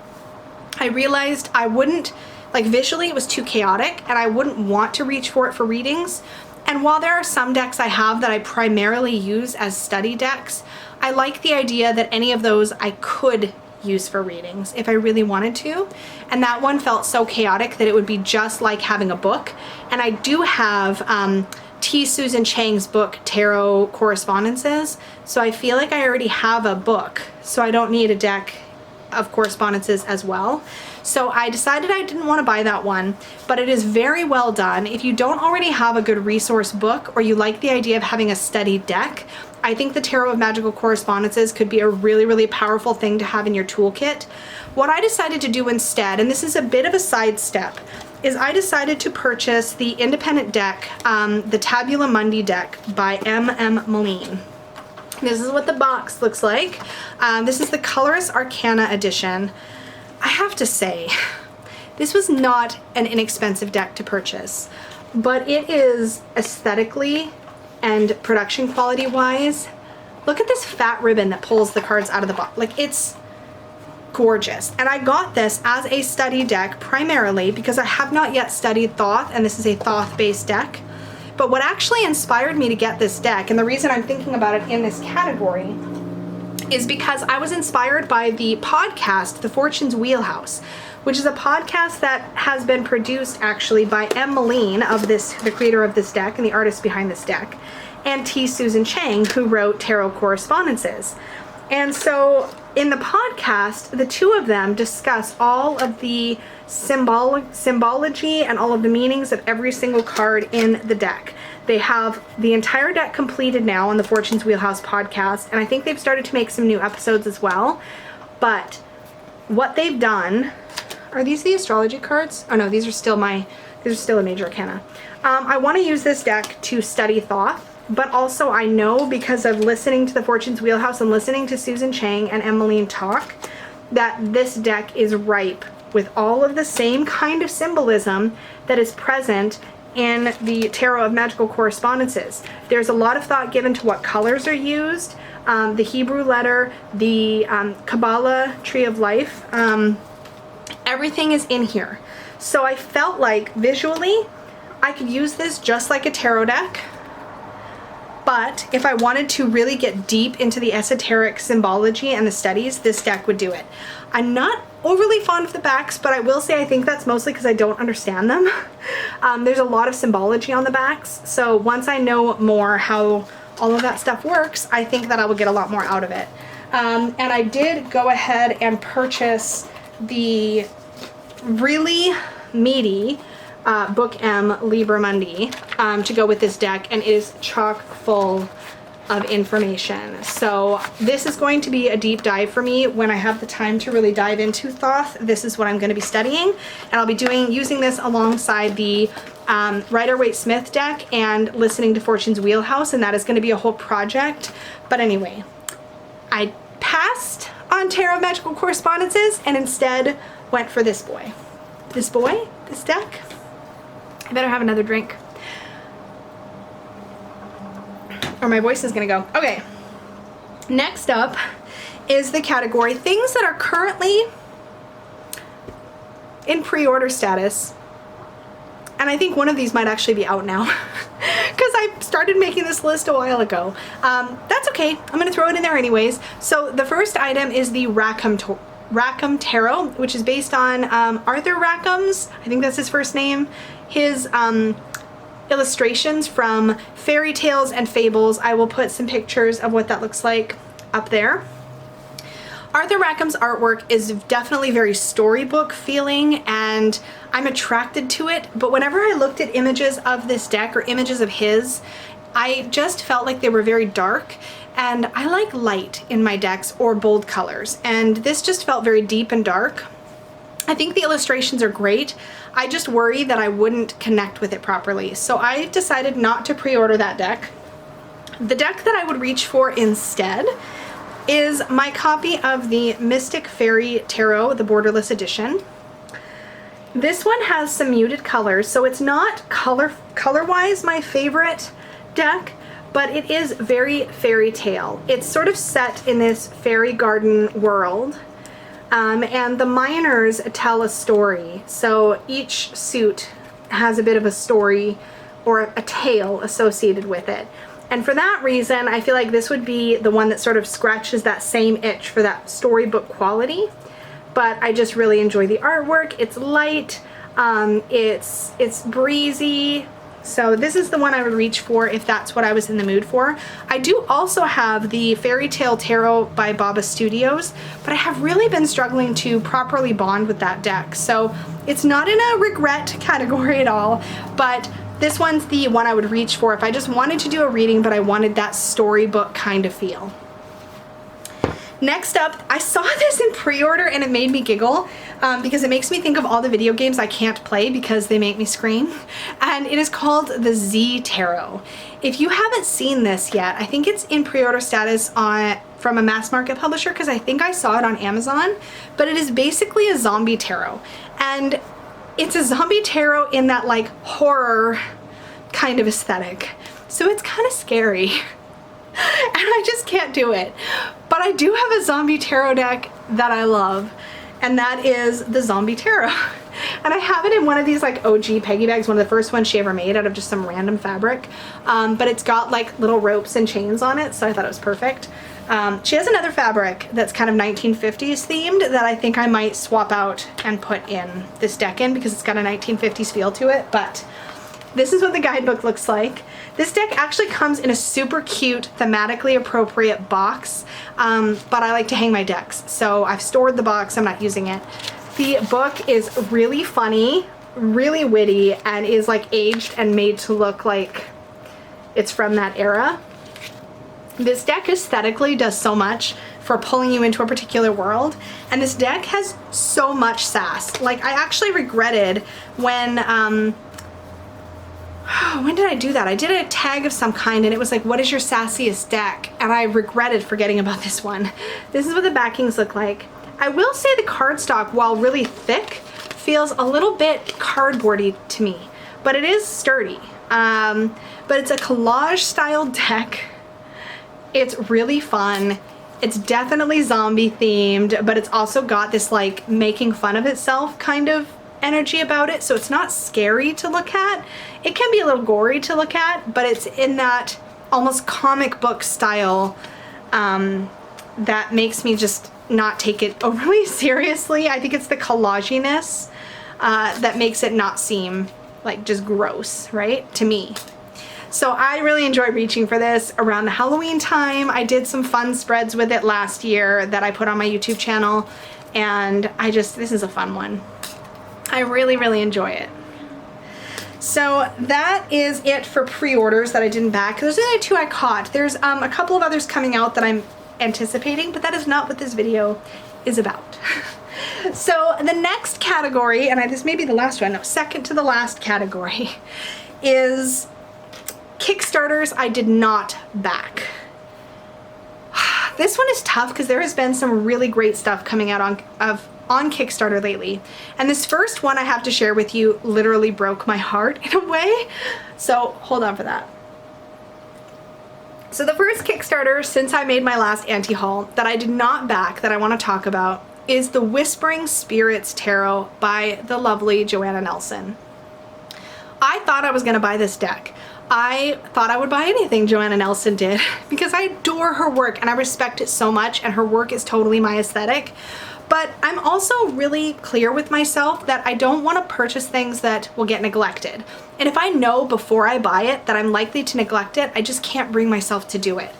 I realized I wouldn't, like, visually it was too chaotic and I wouldn't want to reach for it for readings. And while there are some decks I have that I primarily use as study decks, I like the idea that any of those I could use for readings if I really wanted to. And that one felt so chaotic that it would be just like having a book. And I do have T. Susan Chang's book, Tarot Correspondences. So I feel like I already have a book, so I don't need a deck of correspondences as well. So I decided I didn't want to buy that one, but it is very well done. If you don't already have a good resource book, or you like the idea of having a study deck, I think the Tarot of Magical Correspondences could be a really, really powerful thing to have in your toolkit. What I decided to do instead, and this is a bit of a sidestep, is I decided to purchase the independent deck, the Tabula Mundi deck by M.M. Moline. This is what the box looks like. This is the Colorus Arcana edition. I have to say, this was not an inexpensive deck to purchase, but it is aesthetically and production quality wise. Look at this fat ribbon that pulls the cards out of the box. Like, it's gorgeous. And I got this as a study deck primarily because I have not yet studied Thoth, and this is a Thoth-based deck. But what actually inspired me to get this deck, and the reason I'm thinking about it in this category, is because I was inspired by the podcast, The Fortune's Wheelhouse, which is a podcast that has been produced actually by M. Moline, the creator of this deck and the artist behind this deck, and T. Susan Chang, who wrote Tarot Correspondences. And so in the podcast, the two of them discuss all of the symbology and all of the meanings of every single card in the deck. They have the entire deck completed now on the Fortune's Wheelhouse podcast, and I think they've started to make some new episodes as well. But what they've done, are these the astrology cards? Oh no, these are still a major arcana. I want to use this deck to study Thoth, but also I know, because of listening to the Fortune's Wheelhouse and listening to Susan Chang and Emmeline talk, that this deck is ripe with all of the same kind of symbolism that is present in the Tarot of Magical Correspondences. There's a lot of thought given to what colors are used, the Hebrew letter, the Kabbalah Tree of Life, everything is in here. So I felt like visually I could use this just like a tarot deck, but if I wanted to really get deep into the esoteric symbology and the studies, this deck would do it. I'm not overly fond of the backs, but I will say I think that's mostly because I don't understand them. There's a lot of symbology on the backs, so once I know more how all of that stuff works, I think that I will get a lot more out of it. And I did go ahead and purchase the really meaty Book M Liber Mundi to go with this deck, and it is chock full of information. So this is going to be a deep dive for me when I have the time to really dive into Thoth. This is what I'm going to be studying, and I'll be using this alongside the Rider-Waite-Smith deck and listening to Fortune's Wheelhouse, and that is going to be a whole project. But anyway, I passed on Tarot of Magical Correspondences and instead went for this boy. This deck. I better have another drink, or my voice is gonna go. Okay, next up is the category things that are currently in pre-order status, and I think one of these might actually be out now because I started making this list a while ago. That's okay, I'm gonna throw it in there anyways. So the first item is the Rackham Tarot, which is based on Arthur Rackham's, I think that's his first name, his illustrations from fairy tales and fables. I will put some pictures of what that looks like up there. Arthur Rackham's artwork is definitely very storybook feeling, and I'm attracted to it, but whenever I looked at images of this deck or images of his, I just felt like they were very dark, and I like light in my decks or bold colors, and this just felt very deep and dark. I think the illustrations are great. I just worry that I wouldn't connect with it properly. So I decided not to pre-order that deck. The deck that I would reach for instead is my copy of the Mystic Fairy Tarot, the Borderless Edition. This one has some muted colors, so it's not color-wise my favorite deck, but it is very fairy tale. It's sort of set in this fairy garden world. And the minors tell a story. So each suit has a bit of a story or a tale associated with it. And for that reason, I feel like this would be the one that sort of scratches that same itch for that storybook quality. But I just really enjoy the artwork. It's light, it's breezy. So this is the one I would reach for if that's what I was in the mood for. I do also have the Fairy Tale Tarot by Baba Studios, but I have really been struggling to properly bond with that deck. So it's not in a regret category at all, but this one's the one I would reach for if I just wanted to do a reading, but I wanted that storybook kind of feel. Next up, I saw this in pre-order and it made me giggle because it makes me think of all the video games I can't play because they make me scream. And it is called the Z Tarot. If you haven't seen this yet, I think it's in pre-order status from a mass market publisher because I think I saw it on Amazon, but it is basically a zombie tarot. And it's a zombie tarot in that like horror kind of aesthetic. So it's kind of scary. And I just can't do it. But I do have a zombie tarot deck that I love, and that is the Zombie Tarot. And I have it in one of these like OG Peggy bags, one of the first ones she ever made out of just some random fabric. But it's got like little ropes and chains on it, so I thought it was perfect. She has another fabric that's kind of 1950s themed that I think I might swap out and put in this deck in because it's got a 1950s feel to it, but this is what the guidebook looks like. This deck actually comes in a super cute, thematically appropriate box, but I like to hang my decks. So I've stored the box, I'm not using it. The book is really funny, really witty, and is like aged and made to look like it's from that era. This deck aesthetically does so much for pulling you into a particular world, and this deck has so much sass. Like, I actually regretted when did I do that? I did a tag of some kind and it was like, what is your sassiest deck? And I regretted forgetting about this one. This is what the backings look like. I will say the cardstock, while really thick, feels a little bit cardboardy to me, but it is sturdy. But it's a collage style deck. It's really fun. It's definitely zombie themed, but it's also got this like making fun of itself kind of energy about it, so it's not scary to look at. It can be a little gory to look at, but it's in that almost comic book style that makes me just not take it overly seriously. I think it's the collaginess that makes it not seem like just gross, right, to me. So I really enjoy reaching for this around the Halloween time. I did some fun spreads with it last year that I put on my YouTube channel, and this is a fun one. I really, really enjoy it. So that is it for pre-orders that I didn't back. Those are the two I caught. There's a couple of others coming out that I'm anticipating, but that is not what this video is about. So the next category, and this may be the last one, no, second to the last category, is Kickstarters I did not back. This one is tough because there has been some really great stuff coming out on Kickstarter lately. And this first one I have to share with you literally broke my heart in a way. So hold on for that. So the first Kickstarter since I made my last anti-haul that I did not back that I want to talk about is the Whispering Spirits Tarot by the lovely Joanna Nelson. I thought I was going to buy this deck. I thought I would buy anything Joanna Nelson did because I adore her work and I respect it so much, and her work is totally my aesthetic. But I'm also really clear with myself that I don't want to purchase things that will get neglected. And if I know before I buy it that I'm likely to neglect it, I just can't bring myself to do it.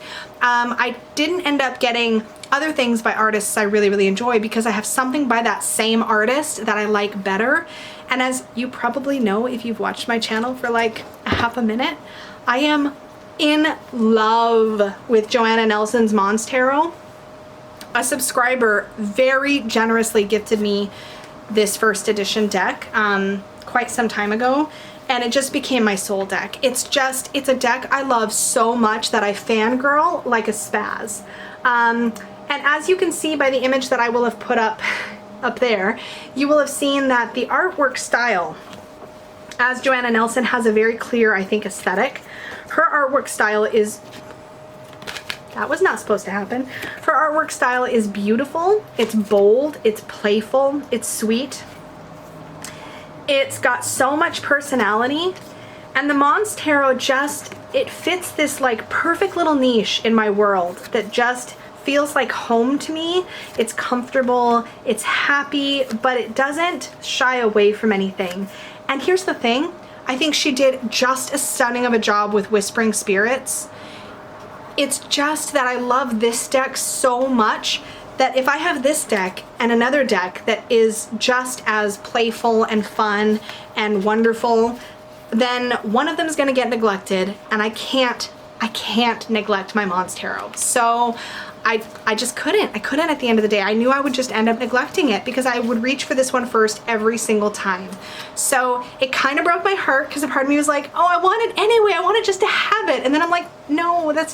I didn't end up getting other things by artists I really, really enjoy because I have something by that same artist that I like better. And as you probably know if you've watched my channel for like a half a minute, I am in love with Joanna Nelson's Mons Tarot. A subscriber very generously gifted me this first edition deck quite some time ago, and it just became my soul deck. It's a deck I love so much that I fangirl like a spaz. And as you can see by the image that I will have put up there, you will have seen that the artwork style, as Joanna Nelson has a very clear, I think, aesthetic. Her artwork style is, that was not supposed to happen. Her artwork style is beautiful, it's bold, it's playful, it's sweet. It's got so much personality, and the Mons Tarot it fits this like perfect little niche in my world that just feels like home to me. It's comfortable, it's happy, but it doesn't shy away from anything. And here's the thing, I think she did just as stunning of a job with Whispering Spirits. It's just that I love this deck so much that if I have this deck and another deck that is just as playful and fun and wonderful, then one of them is going to get neglected, and I can't neglect my Mons Tarot. So I just couldn't. I couldn't at the end of the day. I knew I would just end up neglecting it because I would reach for this one first every single time. So it kind of broke my heart because a part of me was like, oh, I want it anyway. I wanted just to have it. And then I'm like, no, that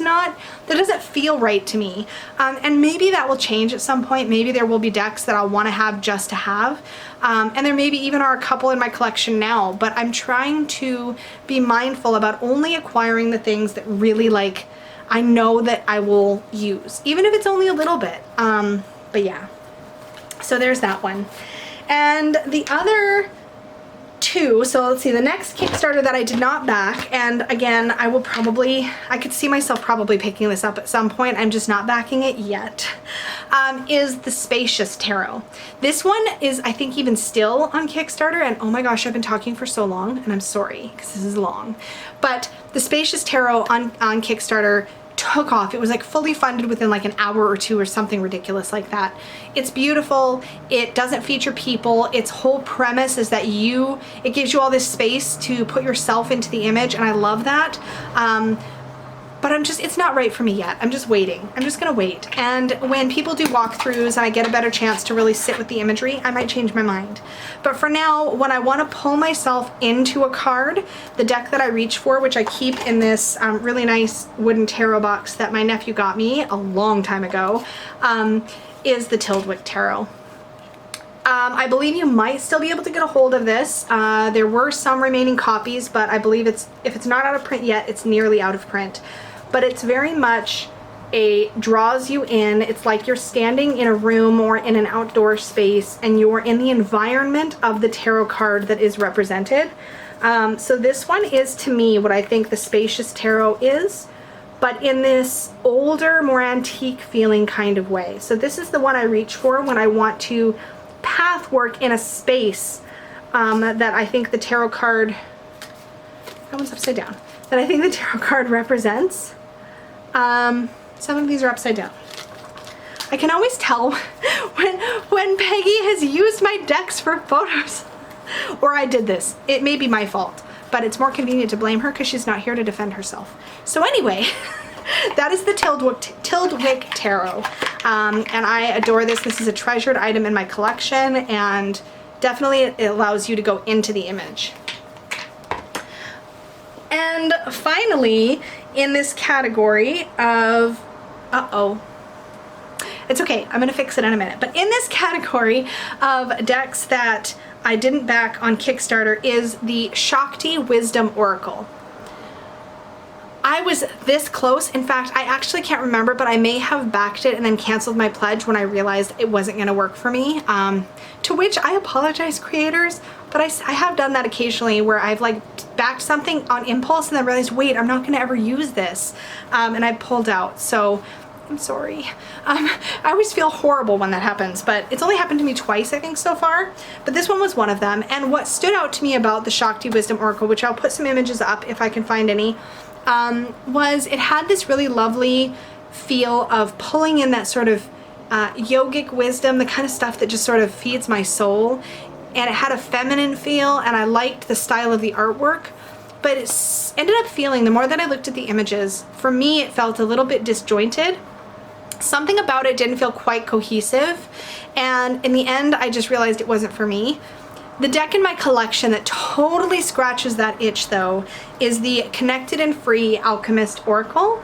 doesn't feel right to me. And maybe that will change at some point. Maybe there will be decks that I'll want to have just to have. And there maybe even are a couple in my collection now, but I'm trying to be mindful about only acquiring the things that really like I know that I will use, even if it's only a little bit. But yeah, so there's that one. And the other two, so let's see, the next Kickstarter that I did not back, and again, I could see myself probably picking this up at some point, I'm just not backing it yet, is the Spacious Tarot. This one is, I think, even still on Kickstarter, and oh my gosh, I've been talking for so long, and I'm sorry, because this is long. But the Spacious Tarot on Kickstarter took off. It was like fully funded within like an hour or two or something ridiculous like that. It's beautiful. It doesn't feature people. Its whole premise is that it gives you all this space to put yourself into the image, and I love that. But it's not right for me yet. I'm just waiting. I'm just gonna wait. And when people do walkthroughs and I get a better chance to really sit with the imagery, I might change my mind. But for now, when I wanna pull myself into a card, the deck that I reach for, which I keep in this really nice wooden tarot box that my nephew got me a long time ago, is the Tyldwick Tarot. I believe you might still be able to get a hold of this. There were some remaining copies, but I believe if it's not out of print yet, it's nearly out of print. But it's very much draws you in. It's like you're standing in a room or in an outdoor space and you're in the environment of the tarot card that is represented. So this one is, to me, what I think the Spacious Tarot is, but in this older, more antique feeling kind of way. So this is the one I reach for when I want to path work in a space that I think the tarot card, that one's upside down, that I think the tarot card represents. Some of these are upside down. I can always tell when Peggy has used my decks for photos, or I did this. It may be my fault, but it's more convenient to blame her because she's not here to defend herself. So anyway, that is the Tyldwick Tarot, and I adore this. This is a treasured item in my collection, and definitely it allows you to go into the image. And finally, in this category of, it's okay, I'm gonna fix it in a minute, but in this category of decks that I didn't back on Kickstarter is the Shakti Wisdom Oracle. I was this close. In fact, I actually can't remember, but I may have backed it and then canceled my pledge when I realized it wasn't going to work for me. To which I apologize, creators, but I have done that occasionally where I've like backed something on impulse and then realized, wait, I'm not going to ever use this. And I pulled out. So I'm sorry. I always feel horrible when that happens, but it's only happened to me twice, I think, so far. But this one was one of them. And what stood out to me about the Shakti Wisdom Oracle, which I'll put some images up if I can find any, was it had this really lovely feel of pulling in that sort of yogic wisdom, the kind of stuff that just sort of feeds my soul. And it had a feminine feel, and I liked the style of the artwork. But it ended up feeling, the more that I looked at the images, for me it felt a little bit disjointed. something about it didn't feel quite cohesive, and in the end I just realized it wasn't for me. The deck in my collection that totally scratches that itch though is the Connected and Free Alchemist Oracle.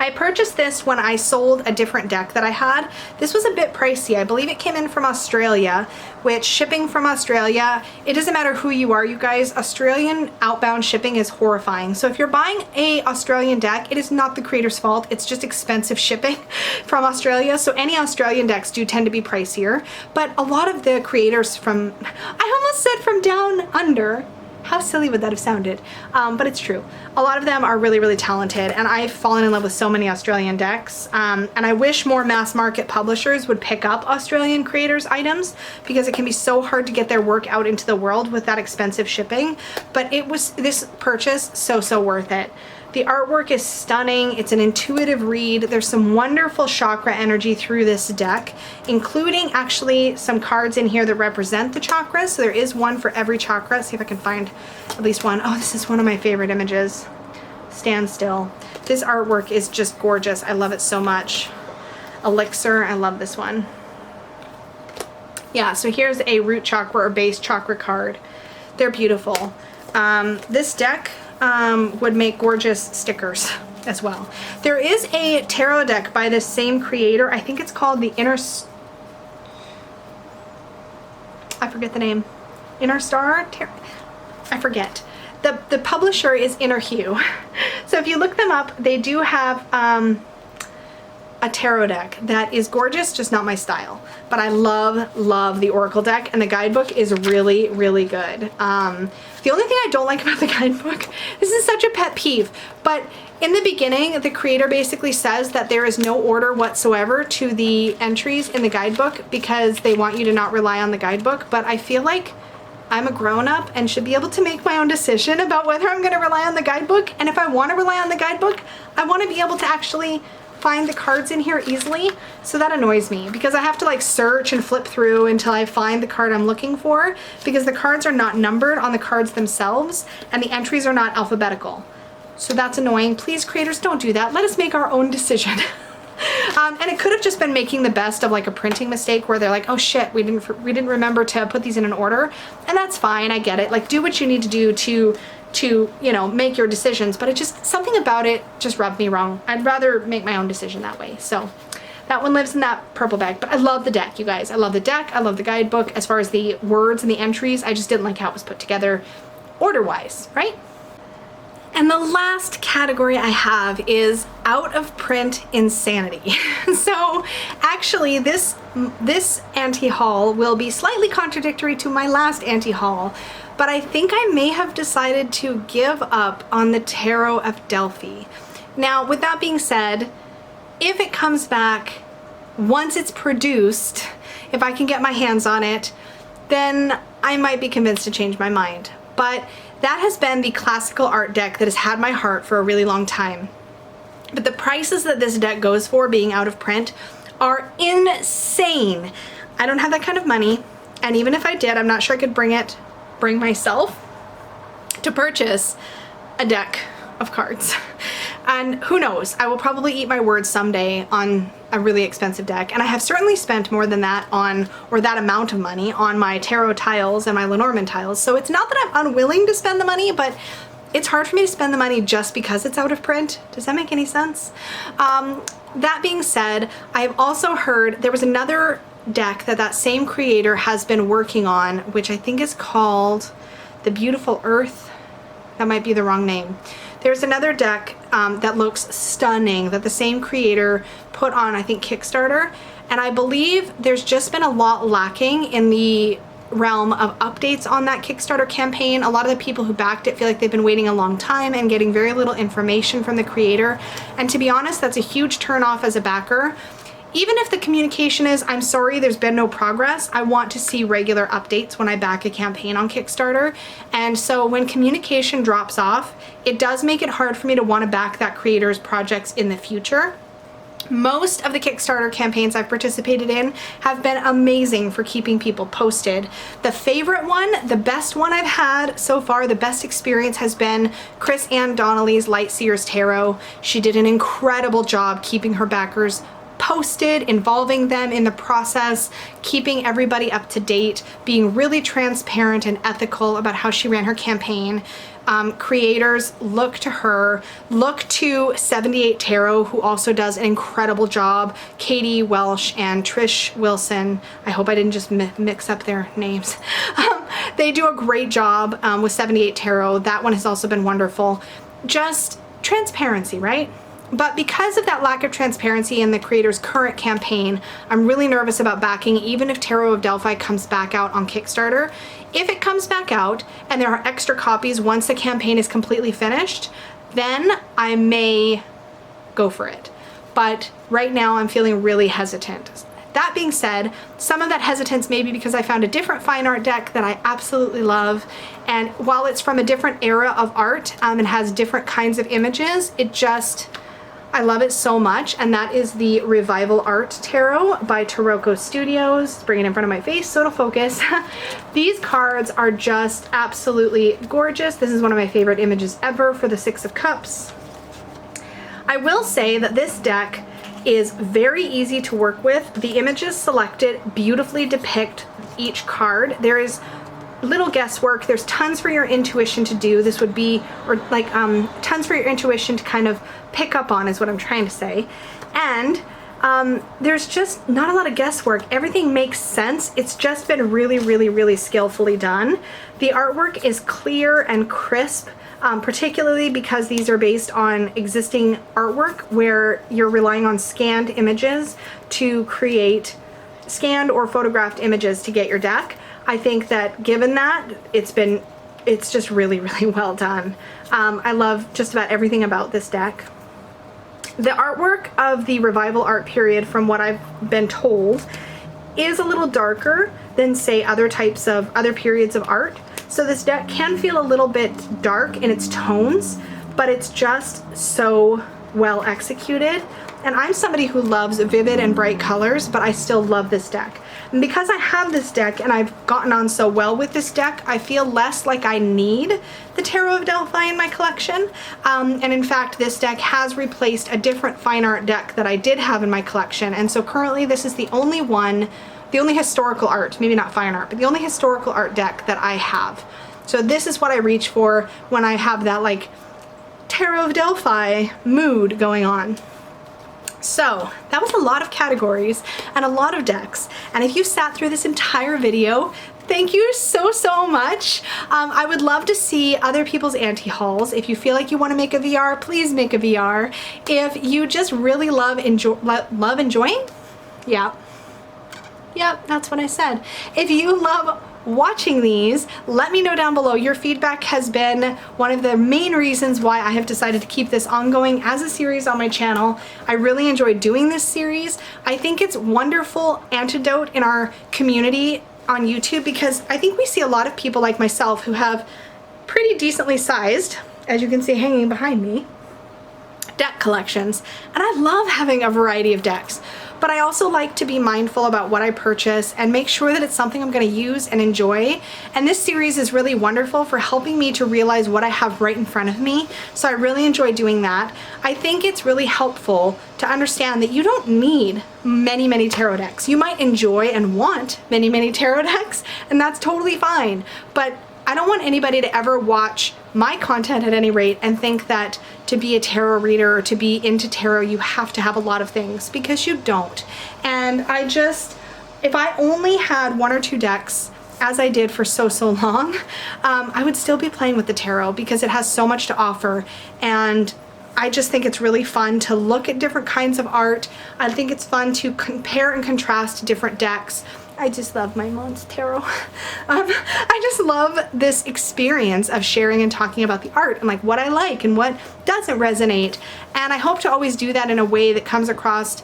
I purchased this when I sold a different deck that I had. This was a bit pricey. I believe it came in from Australia, which shipping from Australia, it doesn't matter who you are, you guys, Australian outbound shipping is horrifying. So if you're buying a Australian deck, it is not the creator's fault. It's just expensive shipping from Australia. So any Australian decks do tend to be pricier, but a lot of the creators from, I almost said from down under. How silly would that have sounded? But it's true. A lot of them are really, really talented, and I've fallen in love with so many Australian decks. And I wish more mass market publishers would pick up Australian creators' items, because it can be so hard to get their work out into the world with that expensive shipping. But it was, this purchase, so worth it. The artwork is stunning. It's an intuitive read. There's some wonderful chakra energy through this deck, including actually some cards in here that represent the chakras. So there is one for every chakra. See if I can find at least one. Oh, this is one of my favorite images. Stand Still. This artwork is just gorgeous. I love it so much. Elixir. I love this one. Yeah, so here's a root chakra or base chakra card. They're beautiful. This deck would make gorgeous stickers as well. There is a tarot deck by the same creator. I think it's called the I forget the name. Inner Star? I forget. The publisher is Inner Hue. So if you look them up, they do have a tarot deck that is gorgeous, just not my style. But I love the Oracle deck, and the guidebook is really, really good. The only thing I don't like about the guidebook, this is such a pet peeve, but in the beginning, the creator basically says that there is no order whatsoever to the entries in the guidebook because they want you to not rely on the guidebook. But I feel like I'm a grown-up and should be able to make my own decision about whether I'm going to rely on the guidebook. And if I want to rely on the guidebook, I want to be able to actually find the cards in here easily. So that annoys me because I have to like search and flip through until I find the card I'm looking for, because the cards are not numbered on the cards themselves and the entries are not alphabetical. So that's annoying. Please, creators, don't do that. Let us make our own decision. And it could have just been making the best of like a printing mistake where they're like, oh shit, we didn't remember to put these in an order. And that's fine, I get it. Like, do what you need to do to you know, make your decisions, but it just, something about it just rubbed me wrong. I'd rather make my own decision that way. So that one lives in that purple bag, but I love the deck, you guys. I love the deck. I love the guidebook. As far as the words and the entries, I just didn't like how it was put together order-wise, right? And the last category I have is out of print insanity. So actually this anti-haul will be slightly contradictory to my last anti-haul, but I think I may have decided to give up on the Tarot of Delphi. Now, with that being said, if it comes back once it's produced, if I can get my hands on it, then I might be convinced to change my mind. But that has been the classical art deck that has had my heart for a really long time. But the prices that this deck goes for, being out of print, are insane. I don't have that kind of money, and even if I did, I'm not sure I could bring myself to purchase a deck of cards. And who knows, I will probably eat my words someday on a really expensive deck, and I have certainly spent more than that on, or that amount of money on my tarot tiles and my Lenormand tiles. So it's not that I'm unwilling to spend the money, but it's hard for me to spend the money just because it's out of print. Does that make any sense? That being said, I've also heard there was another deck that same creator has been working on, which I think is called The Beautiful Earth. That might be the wrong name. There's another deck that looks stunning that the same creator put on, I think, Kickstarter. And I believe there's just been a lot lacking in the realm of updates on that Kickstarter campaign. A lot of the people who backed it feel like they've been waiting a long time and getting very little information from the creator. And to be honest, that's a huge turnoff as a backer. Even if the communication is, I'm sorry, there's been no progress, I want to see regular updates when I back a campaign on Kickstarter. And so when communication drops off, it does make it hard for me to want to back that creator's projects in the future. Most of the Kickstarter campaigns I've participated in have been amazing for keeping people posted. The favorite one, the best one I've had so far, the best experience has been Chris Ann Donnelly's Lightseers Tarot. She did an incredible job keeping her backers posted, involving them in the process, keeping everybody up to date, being really transparent and ethical about how she ran her campaign. Creators, look to her. Look to 78 Tarot, who also does an incredible job. Katie Welsh and Trish Wilson. I hope I didn't just mix up their names. They do a great job with 78 Tarot. That one has also been wonderful. Just transparency, right? But because of that lack of transparency in the creator's current campaign, I'm really nervous about backing, even if Tarot of Delphi comes back out on Kickstarter. If it comes back out and there are extra copies once the campaign is completely finished, then I may go for it. But right now I'm feeling really hesitant. That being said, some of that hesitance may be because I found a different fine art deck that I absolutely love. And while it's from a different era of art and has different kinds of images, I love it so much, and that is the Revival Art Tarot by Taroko Studios. Bring it in front of my face so it'll focus. These cards are just absolutely gorgeous. This is one of my favorite images ever for the Six of Cups. I will say that this deck is very easy to work with. The images selected beautifully depict each card. There is little guesswork. There's tons for your intuition to do. This would be, or like tons for your intuition to kind of pick up on, is what I'm trying to say. And there's just not a lot of guesswork. Everything makes sense. It's just been really, really, really skillfully done. The artwork is clear and crisp, particularly because these are based on existing artwork where you're relying on scanned images to create scanned or photographed images to get your deck. I think that given that, it's just really, really well done. I love just about everything about this deck. The artwork of the Revival art period, from what I've been told, is a little darker than, say, other periods of art. So this deck can feel a little bit dark in its tones, but it's just so well executed. And I'm somebody who loves vivid and bright colors, but I still love this deck. And because I have this deck and I've gotten on so well with this deck, I feel less like I need the Tarot of Delphi in my collection. And in fact, this deck has replaced a different fine art deck that I did have in my collection. And so currently this is the only one, the only historical art, maybe not fine art, but the only historical art deck that I have. So this is what I reach for when I have that like Tarot of Delphi mood going on. So that was a lot of categories and a lot of decks. And if you sat through this entire video, thank you so, so much. I would love to see other people's anti-hauls. If you feel like you want to make a VR, please make a VR. If you just really love enjoying, yeah, that's what I said. If you love watching these, let me know down below. Your feedback has been one of the main reasons why I have decided to keep this ongoing as a series on my channel. I really enjoyed doing this series. I think it's wonderful antidote in our community on YouTube, because I think we see a lot of people like myself who have pretty decently sized, as you can see hanging behind me, deck collections. And I love having a variety of decks. But I also like to be mindful about what I purchase and make sure that it's something I'm going to use and enjoy. And this series is really wonderful for helping me to realize what I have right in front of me. So I really enjoy doing that. I think it's really helpful to understand that you don't need many, many tarot decks. You might enjoy and want many, many tarot decks, and that's totally fine. But I don't want anybody to ever watch my content at any rate and think that to be a tarot reader or to be into tarot, you have to have a lot of things, because you don't. And if I only had one or two decks, as I did for so long, I would still be playing with the tarot because it has so much to offer. And I just think it's really fun to look at different kinds of art. I think it's fun to compare and contrast different decks. I just love my mom's tarot. I just love this experience of sharing and talking about the art and like what I like and what doesn't resonate. And I hope to always do that in a way that comes across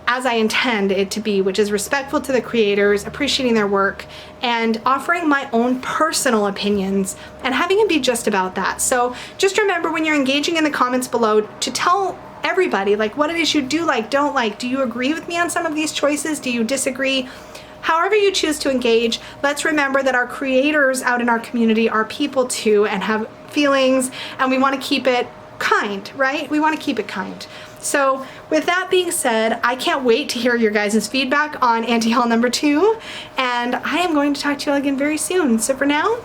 as I intend it to be, which is respectful to the creators, appreciating their work, and offering my own personal opinions and having it be just about that. So just remember, when you're engaging in the comments below, to tell everybody like what it is you do like, don't like. Do you agree with me on some of these choices? Do you disagree? However you choose to engage, let's remember that our creators out in our community are people too and have feelings, and we want to keep it kind, right? We want to keep it kind. So with that being said, I can't wait to hear your guys' feedback on anti-haul number 2, and I am going to talk to you all again very soon. So for now,